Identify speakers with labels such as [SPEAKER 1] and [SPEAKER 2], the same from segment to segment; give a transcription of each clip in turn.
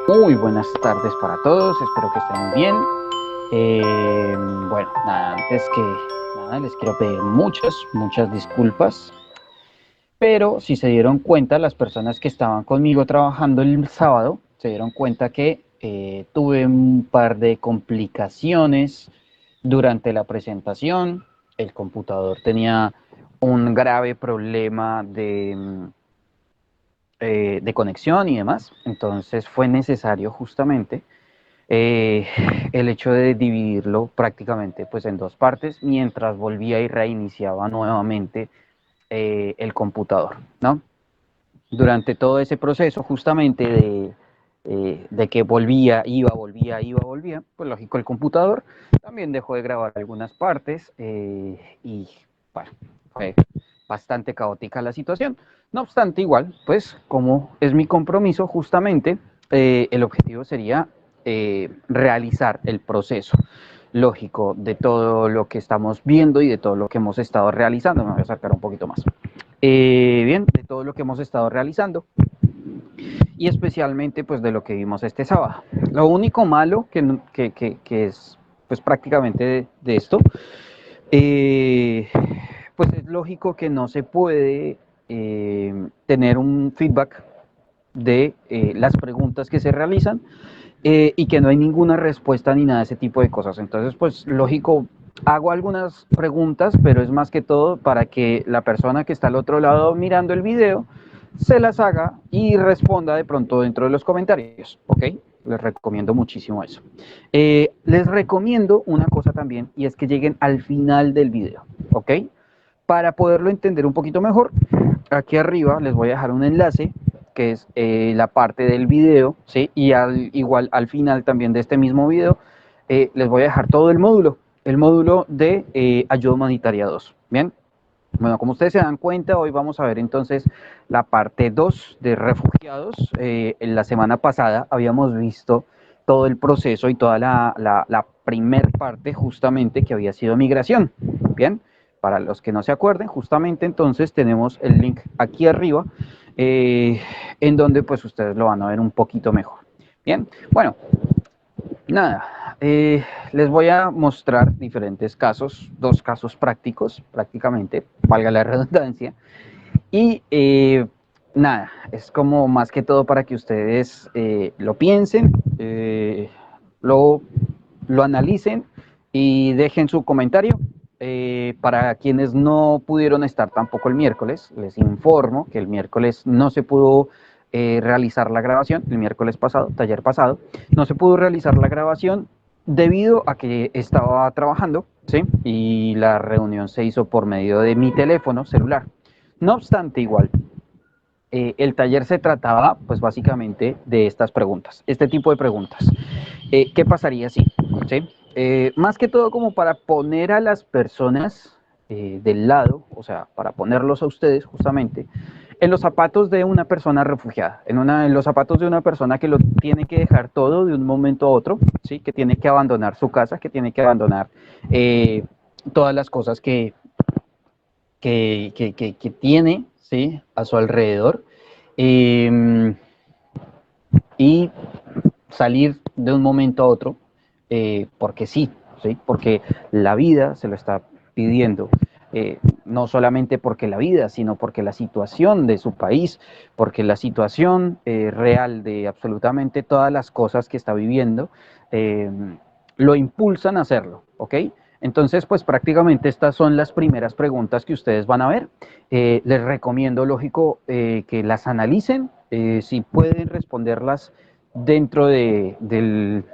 [SPEAKER 1] Muy buenas tardes para todos, espero que estén muy bien. Bueno, nada, antes que nada les quiero pedir muchas disculpas, pero si se dieron cuenta, las personas que estaban conmigo trabajando el sábado, se dieron cuenta que tuve un par de complicaciones durante la presentación. El computador tenía un grave problema de conexión y demás, entonces fue necesario justamente eh, el hecho de dividirlo prácticamente pues en dos partes mientras volvía y reiniciaba nuevamente el computador, ¿no? Durante todo ese proceso justamente de que volvía, pues lógico el computador también dejó de grabar algunas partes y bueno, fue bastante caótica la situación. No obstante, igual, pues como es mi compromiso, justamente el objetivo sería realizar el proceso lógico de todo lo que estamos viendo y de todo lo que hemos estado realizando. Me voy a acercar un poquito más. Bien, de todo lo que hemos estado realizando y especialmente pues de lo que vimos este sábado. Lo único malo que es pues prácticamente de esto, eh, pues es lógico que no se puede tener un feedback de las preguntas que se realizan y que no hay ninguna respuesta ni nada de ese tipo de cosas. Entonces, pues lógico, hago algunas preguntas, pero es más que todo para que la persona que está al otro lado mirando el video se las haga y responda de pronto dentro de los comentarios, ¿ok? Les recomiendo muchísimo eso. Les recomiendo una cosa también y es que lleguen al final del video, ¿ok? Para poderlo entender un poquito mejor, aquí arriba les voy a dejar un enlace que es la parte del video, ¿sí? Y igual al final también de este mismo video les voy a dejar todo el módulo de ayuda humanitaria 2, ¿bien? Bueno, como ustedes se dan cuenta, hoy vamos a ver entonces la parte 2 de refugiados. En la semana pasada habíamos visto todo el proceso y toda la primer parte justamente que había sido migración. Bien, para los que no se acuerden, justamente entonces tenemos el link aquí arriba en donde pues ustedes lo van a ver un poquito mejor. Bien, bueno, nada, les voy a mostrar diferentes casos, dos casos prácticos, prácticamente, valga la redundancia, y nada, es como más que todo para que ustedes lo piensen, lo, lo analicen y dejen su comentario. Para quienes no pudieron estar tampoco el miércoles, les informo que el miércoles no se pudo realizar la grabación, el miércoles pasado, taller pasado, no se pudo realizar la grabación debido a que estaba trabajando, ¿sí? Y la reunión se hizo por medio de mi teléfono celular. No obstante, igual, el taller se trataba, pues básicamente, de estas preguntas, este tipo de preguntas. ¿Qué pasaría si? ¿Sí? Más que todo como para poner a las personas del lado, o sea, para ponerlos a ustedes justamente, en los zapatos de una persona refugiada, en los zapatos de una persona que lo tiene que dejar todo de un momento a otro, ¿sí? Que tiene que abandonar su casa, que tiene que abandonar todas las cosas que tiene, ¿sí? A su alrededor eh, y salir de un momento a otro porque sí, ¿sí? Porque la vida se lo está pidiendo. No solamente porque la vida, sino porque la situación de su país, porque la situación real de absolutamente todas las cosas que está viviendo, eh, lo impulsan a hacerlo, ¿ok? Entonces, pues prácticamente estas son las primeras preguntas que ustedes van a ver. Les recomiendo, lógico, que las analicen, si pueden responderlas dentro de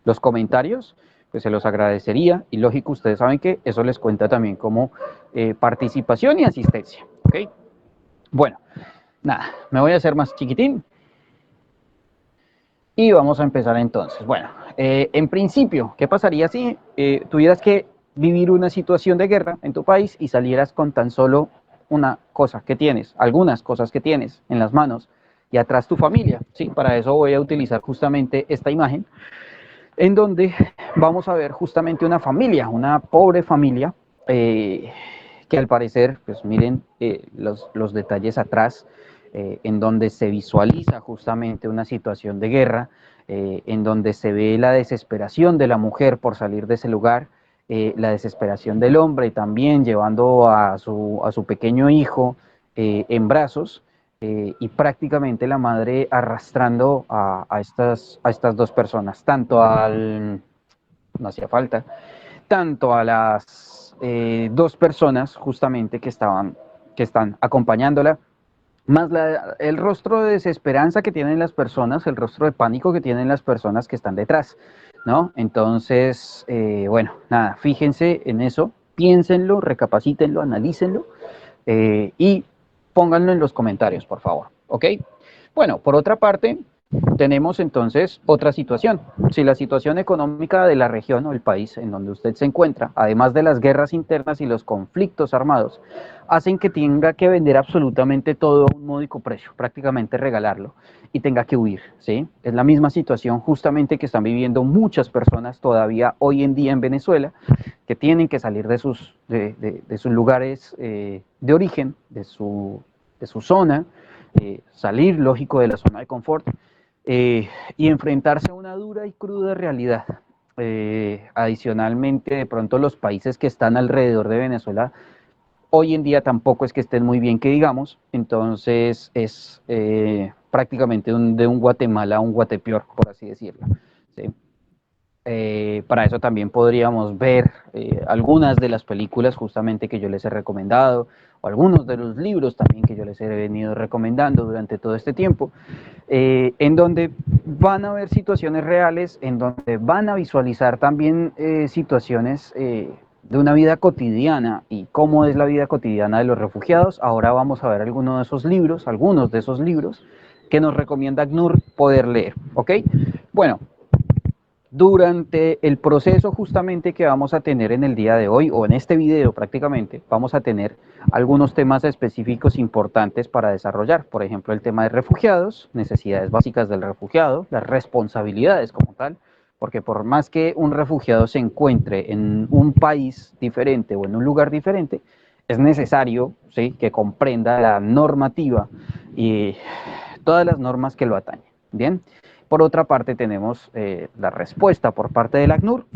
[SPEAKER 1] los comentarios, pues se los agradecería. Y lógico, ustedes saben que eso les cuenta también como participación y asistencia, ¿ok? Bueno, nada, me voy a hacer más chiquitín y vamos a empezar entonces. Bueno, en principio, ¿qué pasaría si tuvieras que vivir una situación de guerra en tu país y salieras con tan solo una cosa que tienes, algunas cosas que tienes en las manos y atrás tu familia? Sí, para eso voy a utilizar justamente esta imagen, en donde vamos a ver justamente una familia, una pobre familia, que al parecer, pues miren los detalles atrás, en donde se visualiza justamente una situación de guerra, en donde se ve la desesperación de la mujer por salir de ese lugar, la desesperación del hombre también llevando a su pequeño hijo en brazos, y prácticamente la madre arrastrando a estas dos personas, tanto al, no hacía falta, tanto a las dos personas justamente que están acompañándola, más el rostro de desesperanza que tienen las personas, el rostro de pánico que tienen las personas que están detrás, ¿no? Entonces, bueno, nada, fíjense en eso, piénsenlo, recapacítenlo, analícenlo, y pónganlo en los comentarios, por favor, ¿ok? Bueno, por otra parte, tenemos entonces otra situación. Si la situación económica de la región o el país en donde usted se encuentra, además de las guerras internas y los conflictos armados, hacen que tenga que vender absolutamente todo a un módico precio, prácticamente regalarlo, y tenga que huir, ¿sí? Es la misma situación justamente que están viviendo muchas personas todavía hoy en día en Venezuela, que tienen que salir de sus lugares de origen, de su zona, salir, lógico, de la zona de confort, y enfrentarse a una dura y cruda realidad. Adicionalmente, de pronto los países que están alrededor de Venezuela hoy en día tampoco es que estén muy bien, que digamos, entonces es prácticamente de un Guatemala a un Guatepeor, por así decirlo, ¿sí? Para eso también podríamos ver algunas de las películas justamente que yo les he recomendado, o algunos de los libros también que yo les he venido recomendando durante todo este tiempo, en donde van a ver situaciones reales, en donde van a visualizar también situaciones de una vida cotidiana y cómo es la vida cotidiana de los refugiados. Ahora vamos a ver algunos de esos libros que nos recomienda ACNUR poder leer, ¿ok? Bueno, durante el proceso justamente que vamos a tener en el día de hoy, o en este video prácticamente, vamos a tener algunos temas específicos importantes para desarrollar. Por ejemplo, el tema de refugiados, necesidades básicas del refugiado, las responsabilidades como tal, porque por más que un refugiado se encuentre en un país diferente o en un lugar diferente, es necesario, ¿sí?, que comprenda la normativa y todas las normas que lo atañen. Bien. Por otra parte, tenemos la respuesta por parte del ACNUR,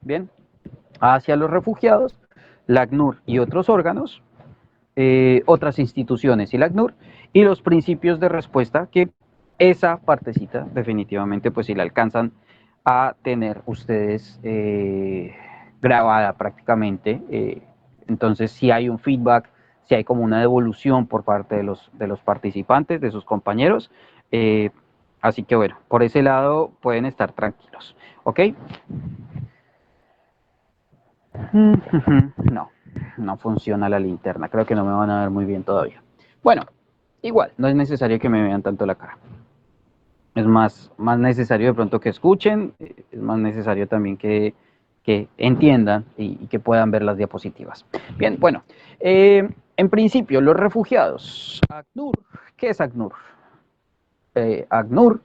[SPEAKER 1] bien, hacia los refugiados, la ACNUR y otros órganos, otras instituciones y la ACNUR, y los principios de respuesta, que esa partecita definitivamente, pues si la alcanzan a tener ustedes grabada prácticamente, entonces si hay un feedback, si hay como una devolución por parte de los participantes, de sus compañeros, así que bueno, por ese lado pueden estar tranquilos, ¿ok? No, no funciona la linterna, creo que no me van a ver muy bien todavía. Bueno, igual, no es necesario que me vean tanto la cara. Es más necesario de pronto que escuchen, es más necesario también que entiendan y que puedan ver las diapositivas. Bien, bueno, en principio, los refugiados. ACNUR, ¿qué es ACNUR? ACNUR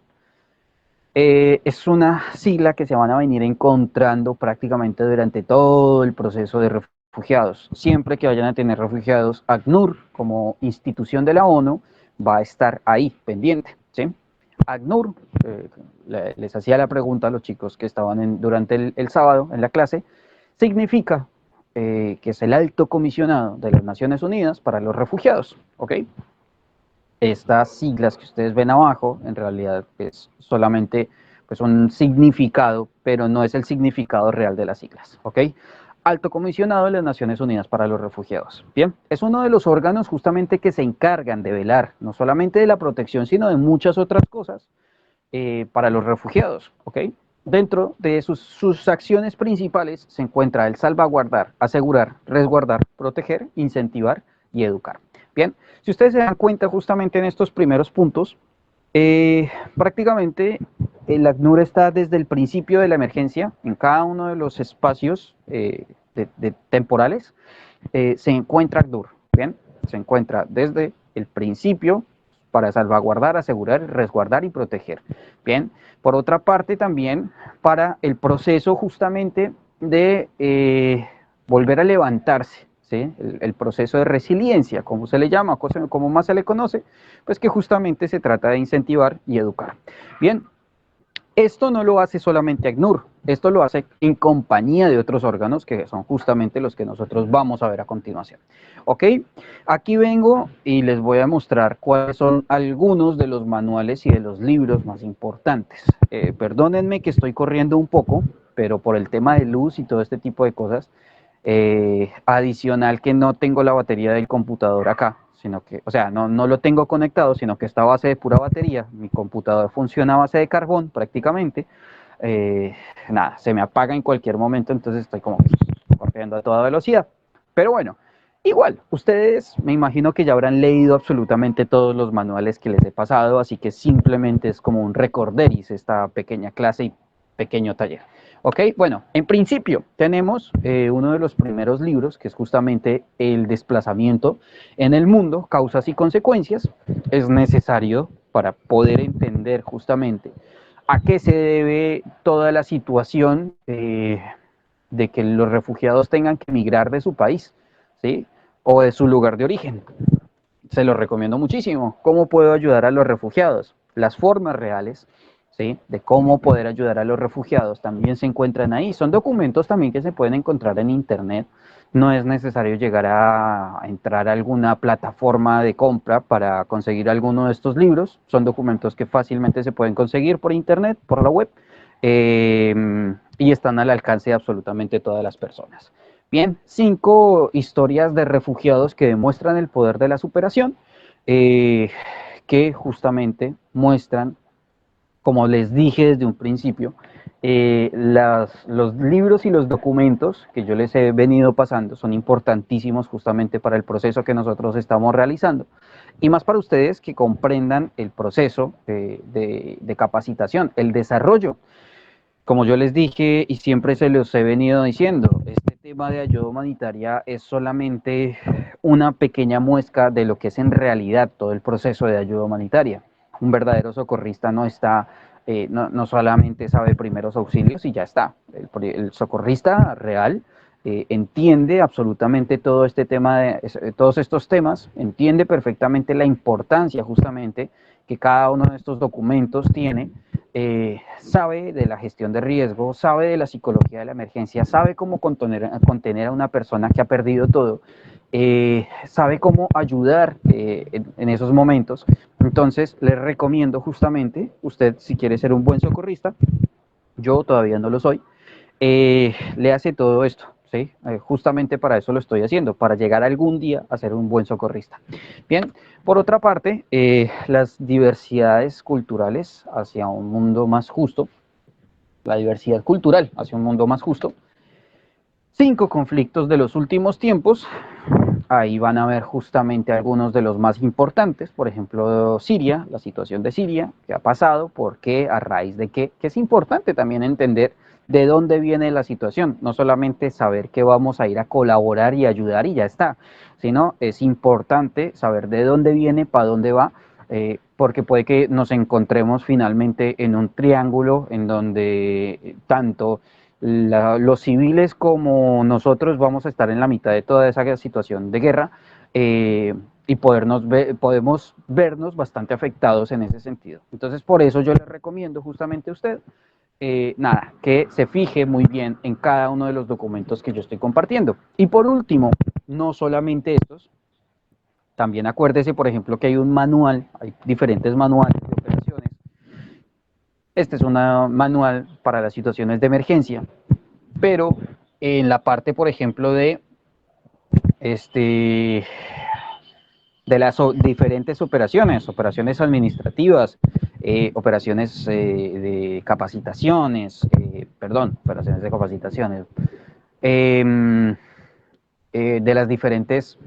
[SPEAKER 1] es una sigla que se van a venir encontrando prácticamente durante todo el proceso de refugiados. Siempre que vayan a tener refugiados, ACNUR, como institución de la ONU, va a estar ahí pendiente, ¿sí? ACNUR, les hacía la pregunta a los chicos que estaban durante el sábado en la clase, significa que es el alto comisionado de las Naciones Unidas para los refugiados, ¿ok? Estas siglas que ustedes ven abajo, en realidad es solamente pues, un significado, pero no es el significado real de las siglas, ¿ok? Alto Comisionado de las Naciones Unidas para los Refugiados. Bien, es uno de los órganos justamente que se encargan de velar no solamente de la protección, sino de muchas otras cosas para los refugiados, ¿ok? Dentro de sus acciones principales se encuentra el salvaguardar, asegurar, resguardar, proteger, incentivar y educar. Bien, si ustedes se dan cuenta justamente en estos primeros puntos, prácticamente el ACNUR está desde el principio de la emergencia, en cada uno de los espacios temporales, se encuentra ACNUR, ¿bien? Se encuentra desde el principio para salvaguardar, asegurar, resguardar y proteger. Bien, por otra parte también para el proceso justamente de volver a levantarse, ¿sí? El proceso de resiliencia, como se le llama, como más se le conoce, pues que justamente se trata de incentivar y educar. Bien, esto no lo hace solamente ACNUR, esto lo hace en compañía de otros órganos que son justamente los que nosotros vamos a ver a continuación. ¿Ok? Aquí vengo y les voy a mostrar cuáles son algunos de los manuales y de los libros más importantes. Perdónenme que estoy corriendo un poco, pero por el tema de luz y todo este tipo de cosas, adicional que no tengo la batería del computador acá, sino que, o sea, no lo tengo conectado, sino que está a base de pura batería. Mi computador funciona a base de carbón prácticamente. Nada, se me apaga en cualquier momento, entonces estoy como corriendo a toda velocidad. Pero bueno, igual, ustedes me imagino que ya habrán leído absolutamente todos los manuales que les he pasado, así que simplemente es como un recorderis esta pequeña clase y pequeño taller. Ok, bueno, en principio tenemos uno de los primeros libros, que es justamente El desplazamiento en el mundo, causas y consecuencias. Es necesario para poder entender justamente a qué se debe toda la situación de que los refugiados tengan que emigrar de su país, ¿sí? O de su lugar de origen. Se los recomiendo muchísimo. ¿Cómo puedo ayudar a los refugiados? Las formas reales, ¿sí? De cómo poder ayudar a los refugiados también se encuentran ahí. Son documentos también que se pueden encontrar en internet. No es necesario llegar a entrar a alguna plataforma de compra para conseguir alguno de estos libros. Son documentos que fácilmente se pueden conseguir por internet, por la web, y están al alcance de absolutamente todas las personas. Bien, 5 historias de refugiados que demuestran el poder de la superación, que justamente muestran, como les dije desde un principio, los libros y los documentos que yo les he venido pasando son importantísimos justamente para el proceso que nosotros estamos realizando y más para ustedes que comprendan el proceso de capacitación, el desarrollo. Como yo les dije y siempre se los he venido diciendo, este tema de ayuda humanitaria es solamente una pequeña muesca de lo que es en realidad todo el proceso de ayuda humanitaria. Un verdadero socorrista no está, no solamente sabe primeros auxilios y ya está. El socorrista real entiende absolutamente todo este tema, todos estos temas, entiende perfectamente la importancia justamente que cada uno de estos documentos tiene, sabe de la gestión de riesgo, sabe de la psicología de la emergencia, sabe cómo contener a una persona que ha perdido todo, sabe cómo ayudar en esos momentos. Entonces, les recomiendo justamente, usted si quiere ser un buen socorrista, yo todavía no lo soy, le hace todo esto, ¿sí? Justamente para eso lo estoy haciendo, para llegar algún día a ser un buen socorrista. Bien, por otra parte, las diversidades culturales hacia un mundo más justo, la diversidad cultural hacia un mundo más justo, 5 conflictos de los últimos tiempos, ahí van a ver justamente algunos de los más importantes, por ejemplo, Siria, la situación de Siria, qué ha pasado, por qué, a raíz de qué, que es importante también entender de dónde viene la situación, no solamente saber que vamos a ir a colaborar y ayudar y ya está, sino es importante saber de dónde viene, para dónde va, porque puede que nos encontremos finalmente en un triángulo en donde tanto los civiles como nosotros vamos a estar en la mitad de toda esa situación de guerra, y podemos vernos bastante afectados en ese sentido. Entonces, por eso yo le recomiendo justamente a usted, nada, que se fije muy bien en cada uno de los documentos que yo estoy compartiendo. Y por último, no solamente estos, también acuérdese, por ejemplo, que hay un manual, hay diferentes manuales de operaciones. Este es un manual para las situaciones de emergencia, pero en la parte, por ejemplo, este, de las diferentes operaciones administrativas, operaciones de capacitaciones, operaciones de capacitaciones, eh, de las diferentes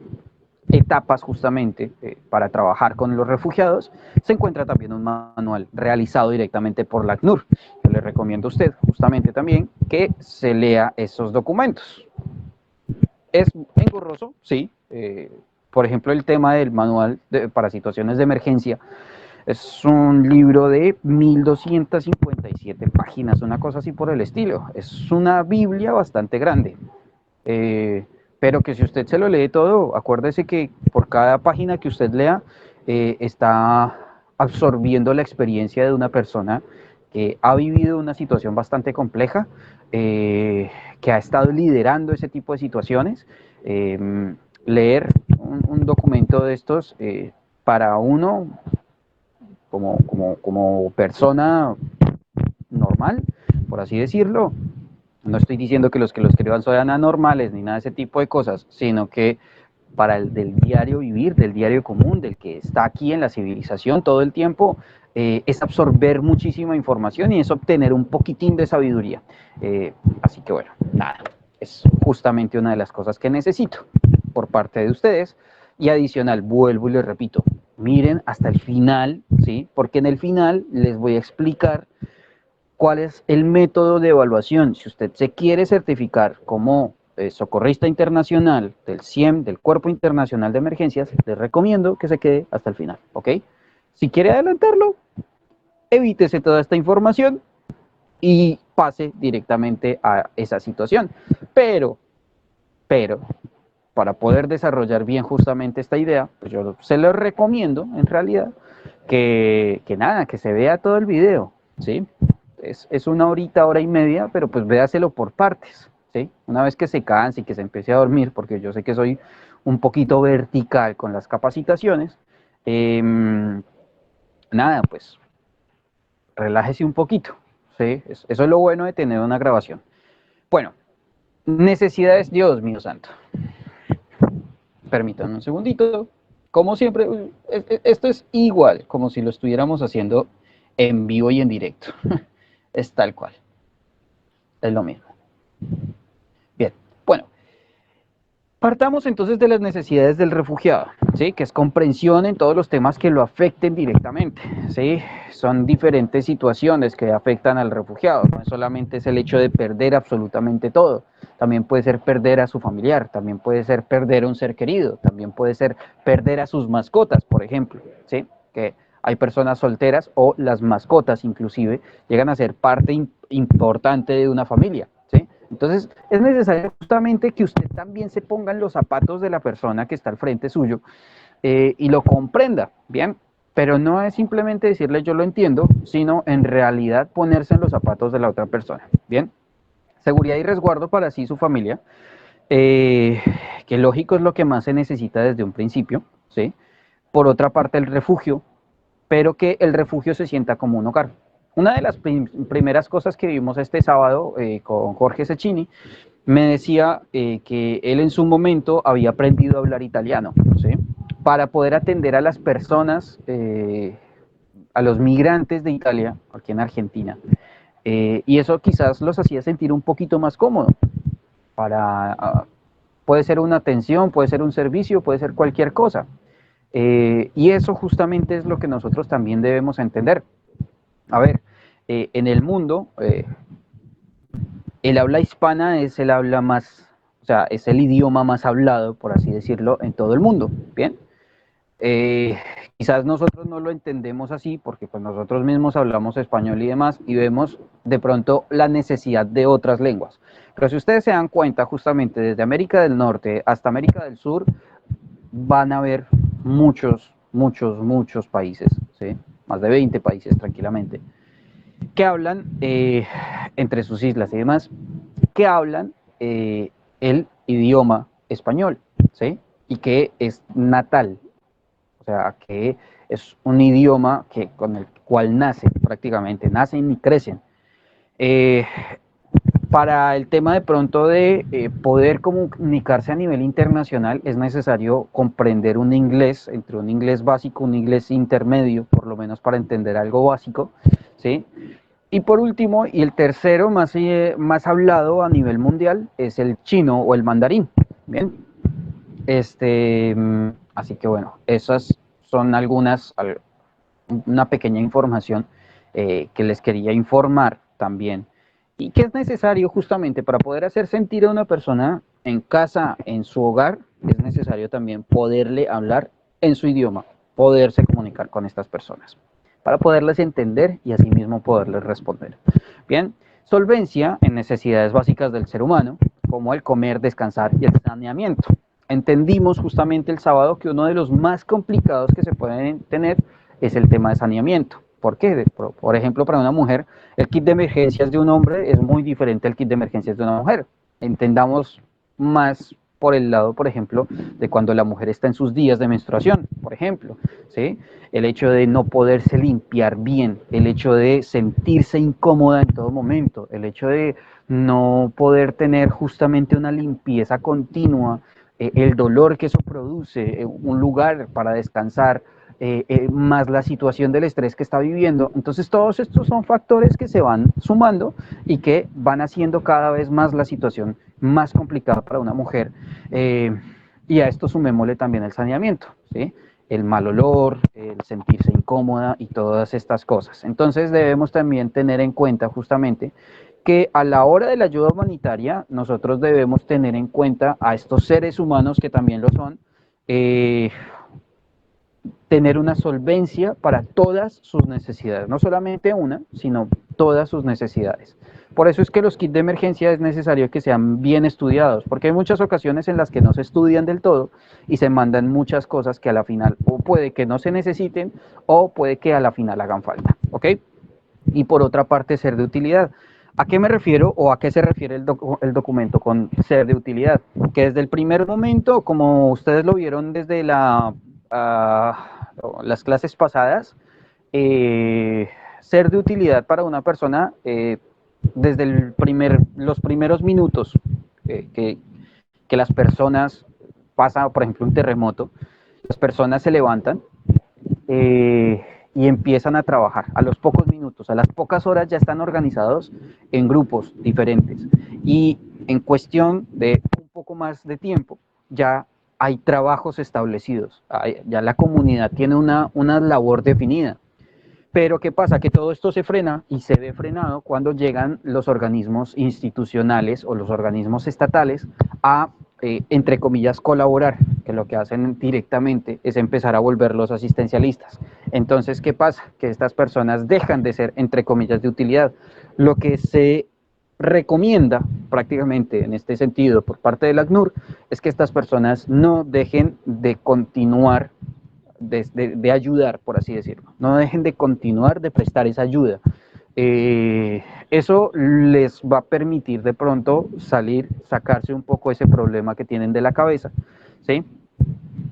[SPEAKER 1] etapas justamente para trabajar con los refugiados, se encuentra también un manual realizado directamente por la ACNUR. Yo le recomiendo a usted justamente también que se lea esos documentos. Es engorroso, sí. Por ejemplo, el tema del manual para situaciones de emergencia es un libro de 1257 páginas, una cosa así por el estilo. Es una Biblia bastante grande. pero que si usted se lo lee todo, acuérdese que por cada página que usted lea, está absorbiendo la experiencia de una persona que ha vivido una situación bastante compleja, que ha estado liderando ese tipo de situaciones. Leer un documento de estos para uno como persona normal, por así decirlo. No estoy diciendo que los escriban sean anormales ni nada de ese tipo de cosas, sino que para el del diario vivir, del diario común, del que está aquí en la civilización todo el tiempo, es absorber muchísima información y es obtener un poquitín de sabiduría. Así que bueno, nada, es justamente una de las cosas que necesito por parte de ustedes. Y adicional, vuelvo y les repito, miren hasta el final, ¿sí? Porque en el final les voy a explicar cuál es el método de evaluación. Si usted se quiere certificar como socorrista internacional del CIEM, del Cuerpo Internacional de Emergencias, les recomiendo que se quede hasta el final, ¿ok? Si quiere adelantarlo, evítese toda esta información y pase directamente a esa situación. Pero, para poder desarrollar bien justamente esta idea, pues yo se lo recomiendo en realidad que nada, que se vea todo el video, ¿sí? Es una horita, hora y media, pero pues véaselo por partes, ¿sí? Una vez que se canse y que se empiece a dormir, porque yo sé que soy un poquito vertical con las capacitaciones, nada, pues relájese un poquito, ¿sí? Eso es lo bueno de tener una grabación. Bueno, necesidades, Dios mío santo. Permítanme un segundito. Como siempre, esto es igual, como si lo estuviéramos haciendo en vivo y en directo. Es tal cual. Es lo mismo. Bien, bueno, partamos entonces de las necesidades del refugiado, ¿sí? Que es comprensión en todos los temas que lo afecten directamente, ¿sí? Son diferentes situaciones que afectan al refugiado, no solamente es el hecho de perder absolutamente todo, también puede ser perder a su familiar, también puede ser perder a un ser querido, también puede ser perder a sus mascotas, por ejemplo, ¿sí? Que hay personas solteras o las mascotas inclusive llegan a ser parte importante de una familia, ¿sí? Entonces, es necesario justamente que usted también se ponga en los zapatos de la persona que está al frente suyo y lo comprenda, ¿bien? Pero no es simplemente decirle yo lo entiendo, sino en realidad ponerse en los zapatos de la otra persona, ¿bien? Seguridad y resguardo para sí y su familia, que lógico es lo que más se necesita desde un principio, ¿sí? Por otra parte, el refugio, pero que el refugio se sienta como un hogar. Una de las primeras cosas que vimos este sábado con Jorge Cecchini me decía que él en su momento había aprendido a hablar italiano, ¿sí? Para poder atender a las personas, a los migrantes de Italia, aquí en Argentina. Y eso quizás los hacía sentir un poquito más cómodo. Puede ser una atención, puede ser un servicio, puede ser cualquier cosa. Y eso justamente es lo que nosotros también debemos entender. A ver, en el mundo, el habla hispana es el habla más, o sea, es el idioma más hablado, por así decirlo, en todo el mundo, ¿bien? Eh, Quizás nosotros no lo entendemos así porque pues nosotros mismos hablamos español y demás y vemos de pronto la necesidad de otras lenguas. Pero si ustedes se dan cuenta, justamente desde América del Norte hasta América del Sur, van a haber muchos países, ¿sí? Más de 20 países tranquilamente, que hablan entre sus islas y demás, que hablan el idioma español, ¿sí? Y que es natal, o sea, que es un idioma que, con el cual nacen y crecen. Eh, para el tema de pronto de poder comunicarse a nivel internacional es necesario comprender un inglés, entre un inglés básico, un inglés intermedio, por lo menos para entender algo básico, ¿sí? Y por último, y el tercero más hablado a nivel mundial, es el chino o el mandarín. Bien, así que bueno, esas son una pequeña información que les quería informar también. Y que es necesario justamente para poder hacer sentir a una persona en casa, en su hogar, es necesario también poderle hablar en su idioma, poderse comunicar con estas personas para poderles entender y asimismo poderles responder. Bien, solvencia en necesidades básicas del ser humano, como el comer, descansar y el saneamiento. Entendimos justamente el sábado que uno de los más complicados que se pueden tener es el tema de saneamiento. ¿Por qué? Por ejemplo, para una mujer, el kit de emergencias de un hombre es muy diferente al kit de emergencias de una mujer. Entendamos más por el lado, por ejemplo, de cuando la mujer está en sus días de menstruación, por ejemplo, ¿sí? El hecho de no poderse limpiar bien, el hecho de sentirse incómoda en todo momento, el hecho de no poder tener justamente una limpieza continua, el dolor que eso produce, un lugar para descansar, más la situación del estrés que está viviendo. Entonces todos estos son factores que se van sumando y que van haciendo cada vez más la situación más complicada para una mujer. Y a esto sumémosle también el saneamiento, ¿sí? El mal olor, el sentirse incómoda y todas estas cosas. Entonces debemos también tener en cuenta justamente que a la hora de la ayuda humanitaria nosotros debemos tener en cuenta a estos seres humanos que también lo son, tener una solvencia para todas sus necesidades, no solamente una, sino todas sus necesidades. Por eso es que los kits de emergencia es necesario que sean bien estudiados, porque hay muchas ocasiones en las que no se estudian del todo y se mandan muchas cosas que a la final o puede que no se necesiten o puede que a la final hagan falta, ¿ok? Y por otra parte, ser de utilidad. ¿A qué me refiero o a qué se refiere el documento con ser de utilidad? Que desde el primer momento, como ustedes lo vieron desde las clases pasadas, ser de utilidad para una persona desde los primeros minutos que las personas pasan, por ejemplo, un terremoto, las personas se levantan y empiezan a trabajar. A los pocos minutos, a las pocas horas ya están organizados en grupos diferentes. Y en cuestión de un poco más de tiempo, ya hay trabajos establecidos, ya la comunidad tiene una labor definida. Pero ¿qué pasa? Que todo esto se frena y se ve frenado cuando llegan los organismos institucionales o los organismos estatales a, entre comillas, colaborar, que lo que hacen directamente es empezar a volverlos asistencialistas. Entonces, ¿qué pasa? Que estas personas dejan de ser, entre comillas, de utilidad. Lo que se recomienda prácticamente en este sentido por parte del ACNUR es que estas personas no dejen de continuar de ayudar, por así decirlo. No dejen de continuar de prestar esa ayuda. Eso les va a permitir de pronto sacarse un poco ese problema que tienen de la cabeza, ¿sí?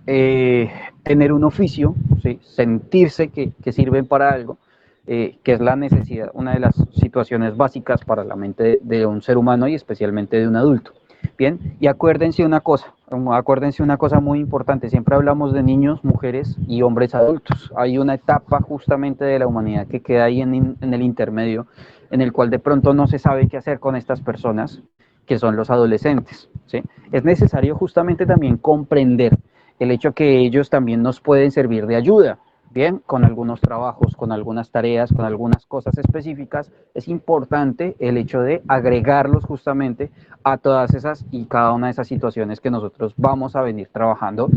[SPEAKER 1] Tener un oficio, ¿sí? Sentirse que sirven para algo, que es la necesidad, una de las situaciones básicas para la mente de un ser humano y especialmente de un adulto. Bien, y acuérdense una cosa muy importante, siempre hablamos de niños, mujeres y hombres adultos. Hay una etapa justamente de la humanidad que queda ahí en el intermedio, en el cual de pronto no se sabe qué hacer con estas personas, que son los adolescentes, ¿sí? Es necesario justamente también comprender el hecho que ellos también nos pueden servir de ayuda, bien, con algunos trabajos, con algunas tareas, con algunas cosas específicas. Es importante el hecho de agregarlos justamente a todas esas y cada una de esas situaciones que nosotros vamos a venir trabajando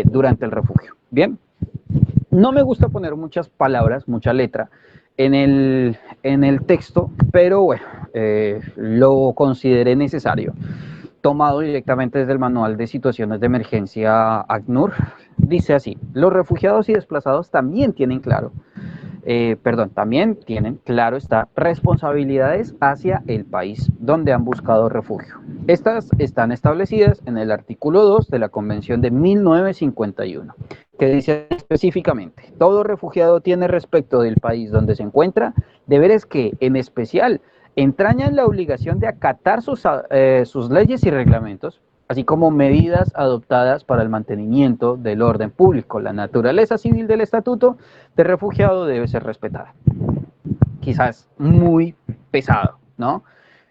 [SPEAKER 1] durante el refugio. Bien, no me gusta poner muchas palabras, mucha letra en el texto, pero bueno, lo consideré necesario. Tomado directamente desde el Manual de Situaciones de Emergencia ACNUR, dice así: los refugiados y desplazados también tienen claro está, responsabilidades hacia el país donde han buscado refugio. Estas están establecidas en el artículo 2 de la Convención de 1951, que dice específicamente: todo refugiado tiene respecto del país donde se encuentra deberes que, en especial, entrañan la obligación de acatar sus leyes y reglamentos, así como medidas adoptadas para el mantenimiento del orden público. La naturaleza civil del estatuto de refugiado debe ser respetada. Quizás muy pesado, ¿no?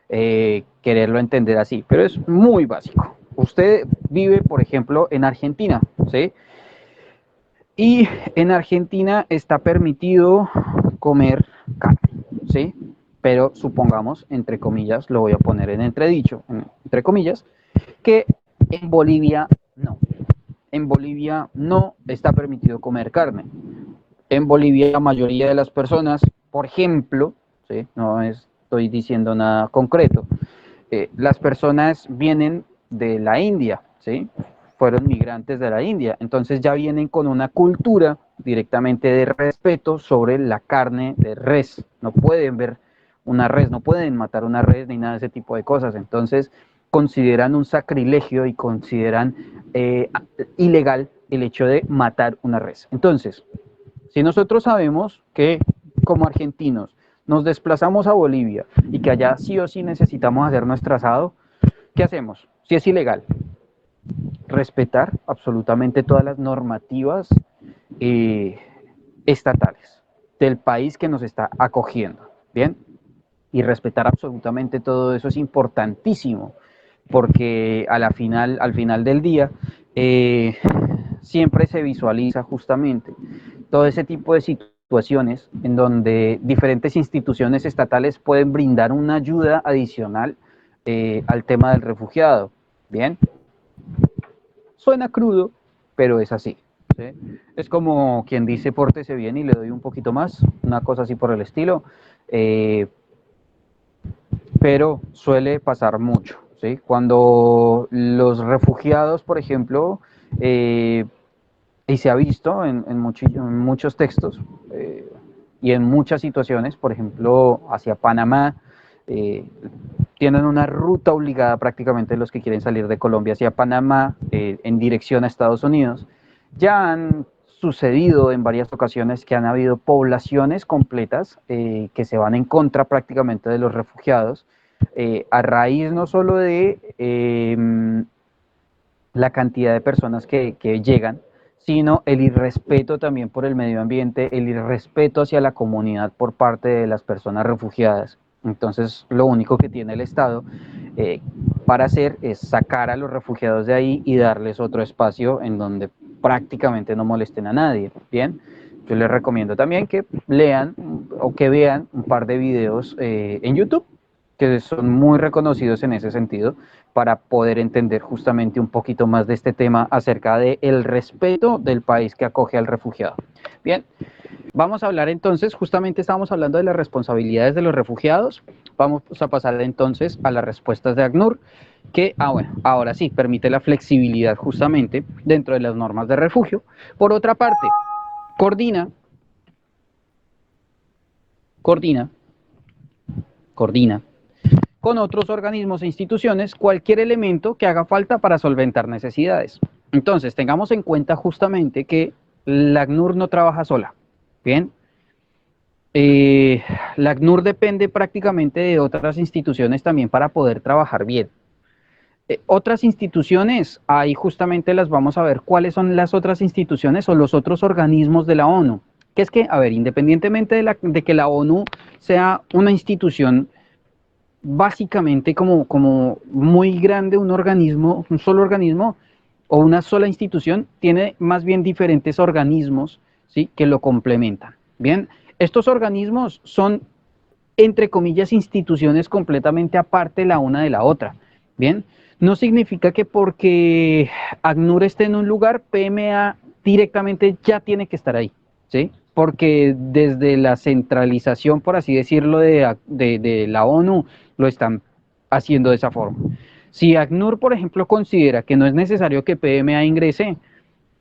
[SPEAKER 1] Quererlo entender así, pero es muy básico. Usted vive, por ejemplo, en Argentina, ¿sí? Y en Argentina está permitido comer carne, ¿sí? Pero supongamos, entre comillas, lo voy a poner en entredicho, entre comillas, que en Bolivia no. En Bolivia no está permitido comer carne. En Bolivia la mayoría de las personas, por ejemplo, ¿sí? No estoy diciendo nada concreto, las personas vienen de la India, ¿sí? Fueron migrantes de la India, entonces ya vienen con una cultura directamente de respeto sobre la carne de res. No pueden ver una res, no pueden matar una res ni nada de ese tipo de cosas. Entonces consideran un sacrilegio y consideran ilegal el hecho de matar una res. Entonces, si nosotros sabemos que como argentinos nos desplazamos a Bolivia y que allá sí o sí necesitamos hacer nuestro asado, ¿qué hacemos? Si es ilegal, respetar absolutamente todas las normativas eh, estatales del país que nos está acogiendo, ¿bien? Y respetar absolutamente todo eso es importantísimo, porque al final del día eh, siempre se visualiza justamente todo ese tipo de situaciones en donde diferentes instituciones estatales pueden brindar una ayuda adicional al tema del refugiado. Bien, suena crudo, pero es así. ¿Sí? Es como quien dice pórtese bien y le doy un poquito más, una cosa así por el estilo, eh, pero suele pasar mucho. ¿Sí? Cuando los refugiados, por ejemplo, y se ha visto en muchos textos y en muchas situaciones, por ejemplo, hacia Panamá, eh, tienen una ruta obligada prácticamente los que quieren salir de Colombia hacia Panamá en dirección a Estados Unidos. Ya han sucedido en varias ocasiones que han habido poblaciones completas que se van en contra prácticamente de los refugiados, a raíz no solo de la cantidad de personas que llegan, sino el irrespeto también por el medio ambiente, el irrespeto hacia la comunidad por parte de las personas refugiadas. Entonces, lo único que tiene el Estado eh, para hacer es sacar a los refugiados de ahí y darles otro espacio en donde prácticamente no molesten a nadie. Bien, yo les recomiendo también que lean o que vean un par de videos en YouTube que son muy reconocidos en ese sentido, para poder entender justamente un poquito más de este tema acerca del respeto del país que acoge al refugiado. Bien, vamos a hablar entonces, justamente estábamos hablando de las responsabilidades de los refugiados, vamos a pasar entonces a las respuestas de ACNUR, que, bueno, ahora sí, permite la flexibilidad justamente dentro de las normas de refugio. Por otra parte, coordina, coordina, coordina con otros organismos e instituciones cualquier elemento que haga falta para solventar necesidades. Entonces, tengamos en cuenta justamente que la ACNUR no trabaja sola. Bien, la ACNUR depende prácticamente de otras instituciones también para poder trabajar bien. Otras instituciones, ahí justamente las vamos a ver cuáles son las otras instituciones o los otros organismos de la ONU. Que es que, a ver, independientemente de que la ONU sea una institución básicamente como muy grande, un organismo, un solo organismo o una sola institución, tiene más bien diferentes organismos, ¿sí?, que lo complementan. Bien, estos organismos son, entre comillas, instituciones completamente aparte la una de la otra. Bien, no significa que porque ACNUR esté en un lugar, PMA directamente ya tiene que estar ahí, ¿sí? Porque desde la centralización, por así decirlo, de la ONU, lo están haciendo de esa forma. Si ACNUR, por ejemplo, considera que no es necesario que PMA ingrese,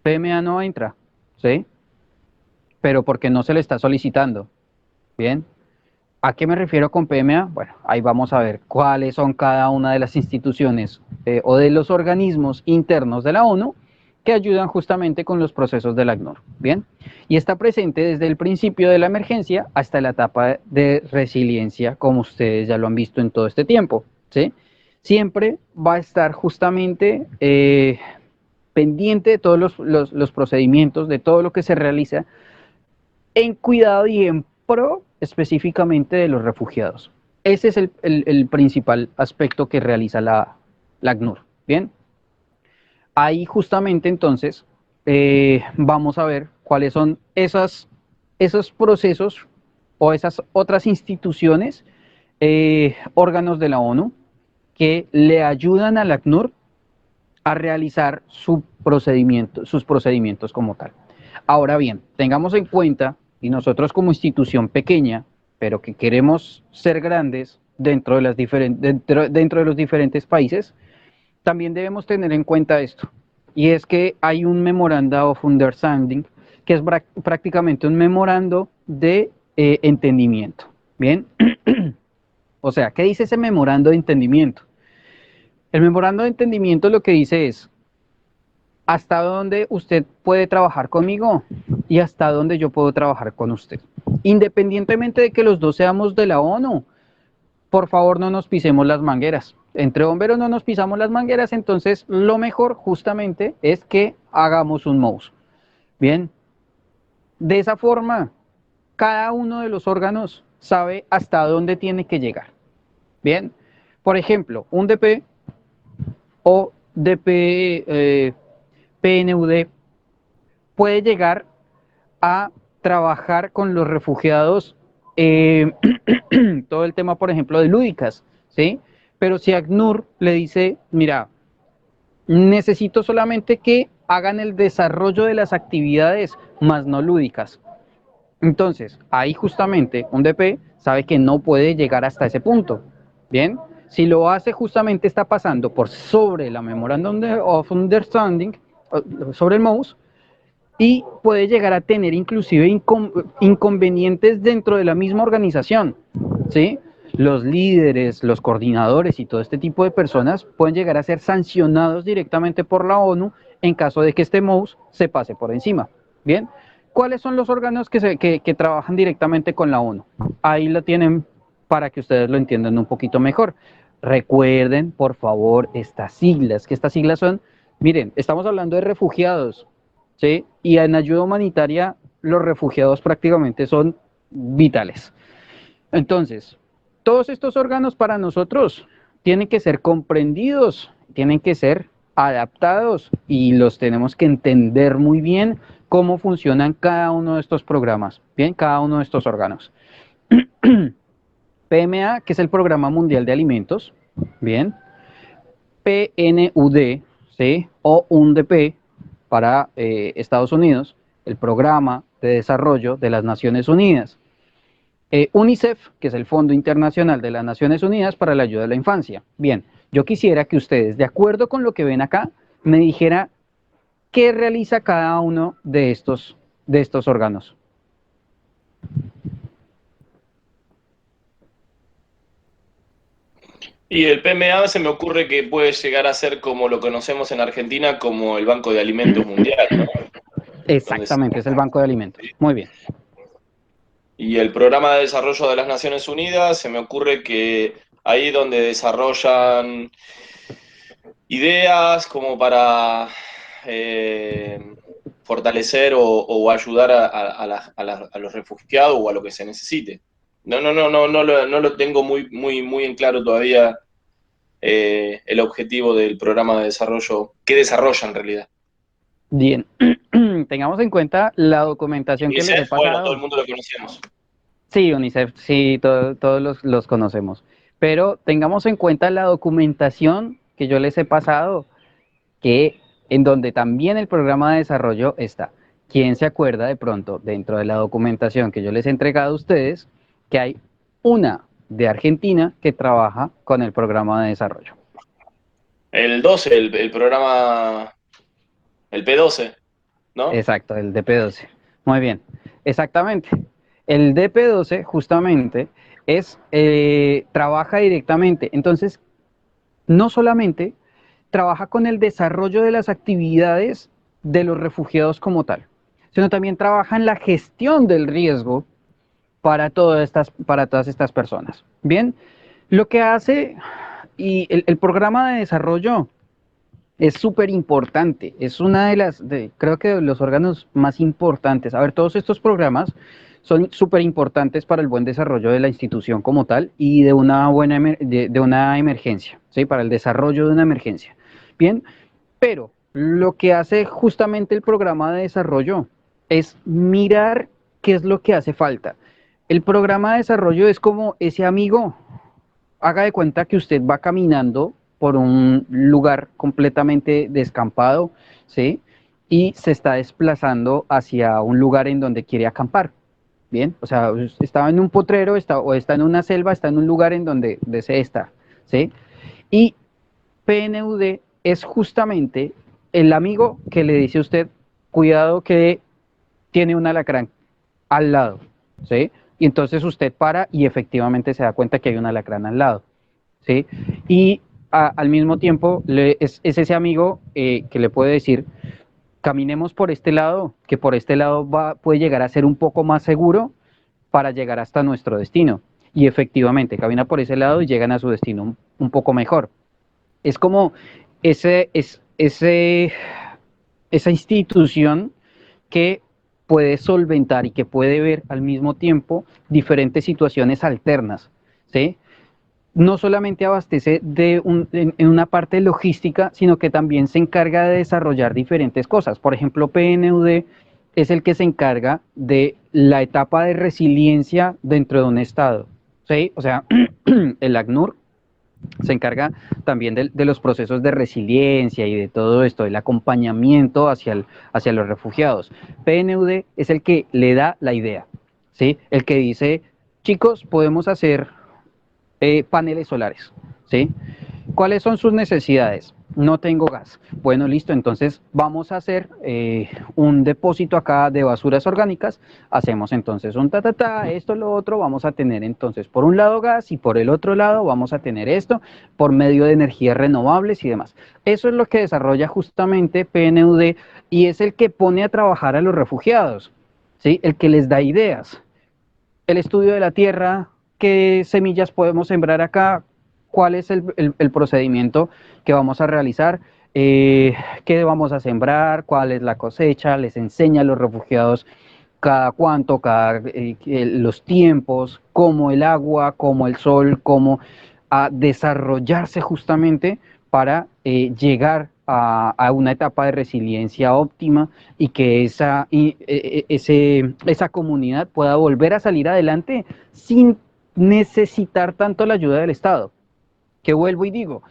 [SPEAKER 1] PMA no entra, ¿sí? Pero porque no se le está solicitando, ¿bien? ¿A qué me refiero con PMA? Bueno, ahí vamos a ver cuáles son cada una de las instituciones o de los organismos internos de la ONU que ayudan justamente con los procesos del ACNUR. Bien, y está presente desde el principio de la emergencia hasta la etapa de resiliencia, como ustedes ya lo han visto en todo este tiempo. ¿Sí? Siempre va a estar justamente pendiente de todos los procedimientos, de todo lo que se realiza en cuidado y en pro específicamente de los refugiados. Ese es el principal aspecto que realiza la ACNUR. Bien, ahí justamente entonces vamos a ver cuáles son esos procesos o esas otras instituciones, órganos de la ONU, que le ayudan a la ACNUR a realizar sus procedimientos como tal. Ahora bien, tengamos en cuenta, y nosotros como institución pequeña, pero que queremos ser grandes, dentro de, dentro de los diferentes países, también debemos tener en cuenta esto, y es que hay un Memoranda of Understanding, que es prácticamente un memorando de entendimiento. Bien, o sea, ¿qué dice ese memorando de entendimiento? El memorando de entendimiento lo que dice es hasta dónde usted puede trabajar conmigo y hasta dónde yo puedo trabajar con usted. Independientemente de que los dos seamos de la ONU, por favor no nos pisemos las mangueras. Entre bomberos no nos pisamos las mangueras, entonces lo mejor justamente es que hagamos un mouse. Bien, de esa forma, cada uno de los órganos sabe hasta dónde tiene que llegar. Bien, por ejemplo, un DP o DP PNUD puede llegar a trabajar con los refugiados, todo el tema, por ejemplo, de lúdicas, ¿sí? Pero si ACNUR le dice, mira, necesito solamente que hagan el desarrollo de las actividades, más no lúdicas. Entonces, ahí justamente un DP sabe que no puede llegar hasta ese punto, ¿bien? Si lo hace, justamente está pasando por sobre la Memorandum of Understanding, sobre el mouse, y puede llegar a tener inclusive inconvenientes dentro de la misma organización, ¿sí? Los líderes, los coordinadores y todo este tipo de personas pueden llegar a ser sancionados directamente por la ONU en caso de que este mouse se pase por encima. Bien, ¿cuáles son los órganos que trabajan directamente con la ONU? Ahí lo tienen para que ustedes lo entiendan un poquito mejor. Recuerden, por favor, estas siglas, que estas siglas son, miren, estamos hablando de refugiados, ¿sí? Y en ayuda humanitaria, los refugiados prácticamente son vitales. Entonces, todos estos órganos para nosotros tienen que ser comprendidos, tienen que ser adaptados y los tenemos que entender muy bien cómo funcionan cada uno de estos programas, bien, cada uno de estos órganos. PMA, que es el Programa Mundial de Alimentos, bien. PNUD, ¿sí? O UNDP para Estados Unidos, el Programa de Desarrollo de las Naciones Unidas. UNICEF, que es el Fondo Internacional de las Naciones Unidas para la Ayuda a la Infancia. Bien, yo quisiera que ustedes, de acuerdo con lo que ven acá, me dijera qué realiza cada uno de estos órganos.
[SPEAKER 2] Y el PMA se me ocurre que puede llegar a ser como lo conocemos en Argentina como el Banco de Alimentos Mundial, ¿no?
[SPEAKER 1] Exactamente, es el Banco de Alimentos. Muy bien.
[SPEAKER 2] Y el Programa de Desarrollo de las Naciones Unidas, se me ocurre que ahí donde desarrollan ideas como para fortalecer o ayudar a los refugiados o a lo que se necesite. No lo tengo muy en claro todavía el objetivo del programa de desarrollo, qué desarrolla en realidad.
[SPEAKER 1] Bien, tengamos en cuenta la documentación que les he
[SPEAKER 2] UNICEF, bueno, todo el
[SPEAKER 1] pasado.
[SPEAKER 2] mundo lo conocemos.
[SPEAKER 1] Sí, UNICEF, sí, todos los conocemos. Pero tengamos en cuenta la documentación que yo les he pasado, que en donde también el programa de desarrollo está. ¿Quién se acuerda de pronto, dentro de la documentación que yo les he entregado a ustedes, que hay una de Argentina que trabaja con el programa de desarrollo?
[SPEAKER 2] El 12, el programa, el P12, ¿no?
[SPEAKER 1] Exacto, el DP12. Muy bien, exactamente. El DP12 justamente trabaja directamente. Entonces, no solamente trabaja con el desarrollo de las actividades de los refugiados como tal, sino también trabaja en la gestión del riesgo para todas estas personas. Bien, lo que hace y el programa de desarrollo es súper importante, es una creo que de los órganos más importantes. A ver, todos estos programas son súper importantes para el buen desarrollo de la institución como tal y de una de una emergencia, ¿sí? Para el desarrollo de una emergencia. Bien, pero lo que hace justamente el programa de desarrollo es mirar qué es lo que hace falta. El programa de desarrollo es como ese amigo. Haga de cuenta que usted va caminando por un lugar completamente descampado, ¿sí? Y se está desplazando hacia un lugar en donde quiere acampar. Bien, o sea, estaba en un potrero, o está en una selva, está en un lugar en donde desee estar, ¿sí? Y PNUD es justamente el amigo que le dice a usted, cuidado que tiene un alacrán al lado, ¿sí? Y entonces usted para y efectivamente se da cuenta que hay un alacrán al lado, ¿sí? Y al mismo tiempo es ese amigo que le puede decir, caminemos por este lado, que por este lado puede llegar a ser un poco más seguro para llegar hasta nuestro destino. Y efectivamente, camina por ese lado y llegan a su destino un poco mejor. Es como ese, esa institución que puede solventar y que puede ver al mismo tiempo diferentes situaciones alternas, ¿sí? No solamente abastece en una parte logística, sino que también se encarga de desarrollar diferentes cosas. Por ejemplo, PNUD es el que se encarga de la etapa de resiliencia dentro de un estado, ¿sí? O sea, el ACNUR se encarga también de los procesos de resiliencia y de todo esto, del acompañamiento hacia los refugiados. PNUD es el que le da la idea, ¿sí? El que dice, chicos, podemos hacer paneles solares, ¿sí? ¿Cuáles son sus necesidades? No tengo gas. Bueno, listo, entonces vamos a hacer un depósito acá de basuras orgánicas. Hacemos entonces un esto, lo otro. Vamos a tener entonces por un lado gas y por el otro lado vamos a tener esto por medio de energías renovables y demás. Eso es lo que desarrolla justamente PNUD y es el que pone a trabajar a los refugiados, ¿sí? El que les da ideas. El estudio de la tierra, qué semillas podemos sembrar acá, cuál es el procedimiento que vamos a realizar, qué vamos a sembrar, cuál es la cosecha, les enseña a los refugiados cada cuánto, los tiempos, cómo el agua, cómo el sol, cómo a desarrollarse justamente para llegar a una etapa de resiliencia óptima y que esa comunidad pueda volver a salir adelante sin necesitar tanto la ayuda del Estado. Que vuelvo y digo,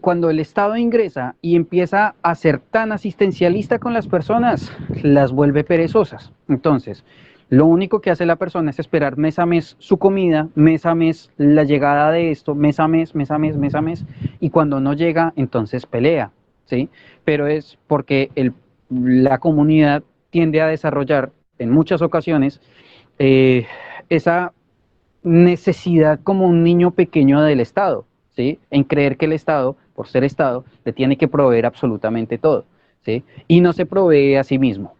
[SPEAKER 1] cuando el Estado ingresa y empieza a ser tan asistencialista con las personas, las vuelve perezosas. Entonces, lo único que hace la persona es esperar mes a mes su comida, mes a mes la llegada de esto, mes a mes, mes a mes, mes a mes, y cuando no llega, entonces pelea, ¿sí? Pero es porque la comunidad tiende a desarrollar en muchas ocasiones eh, esa necesidad como un niño pequeño del Estado, ¿sí? En creer que el Estado, por ser Estado, le tiene que proveer absolutamente todo, ¿sí? Y no se provee a sí mismo.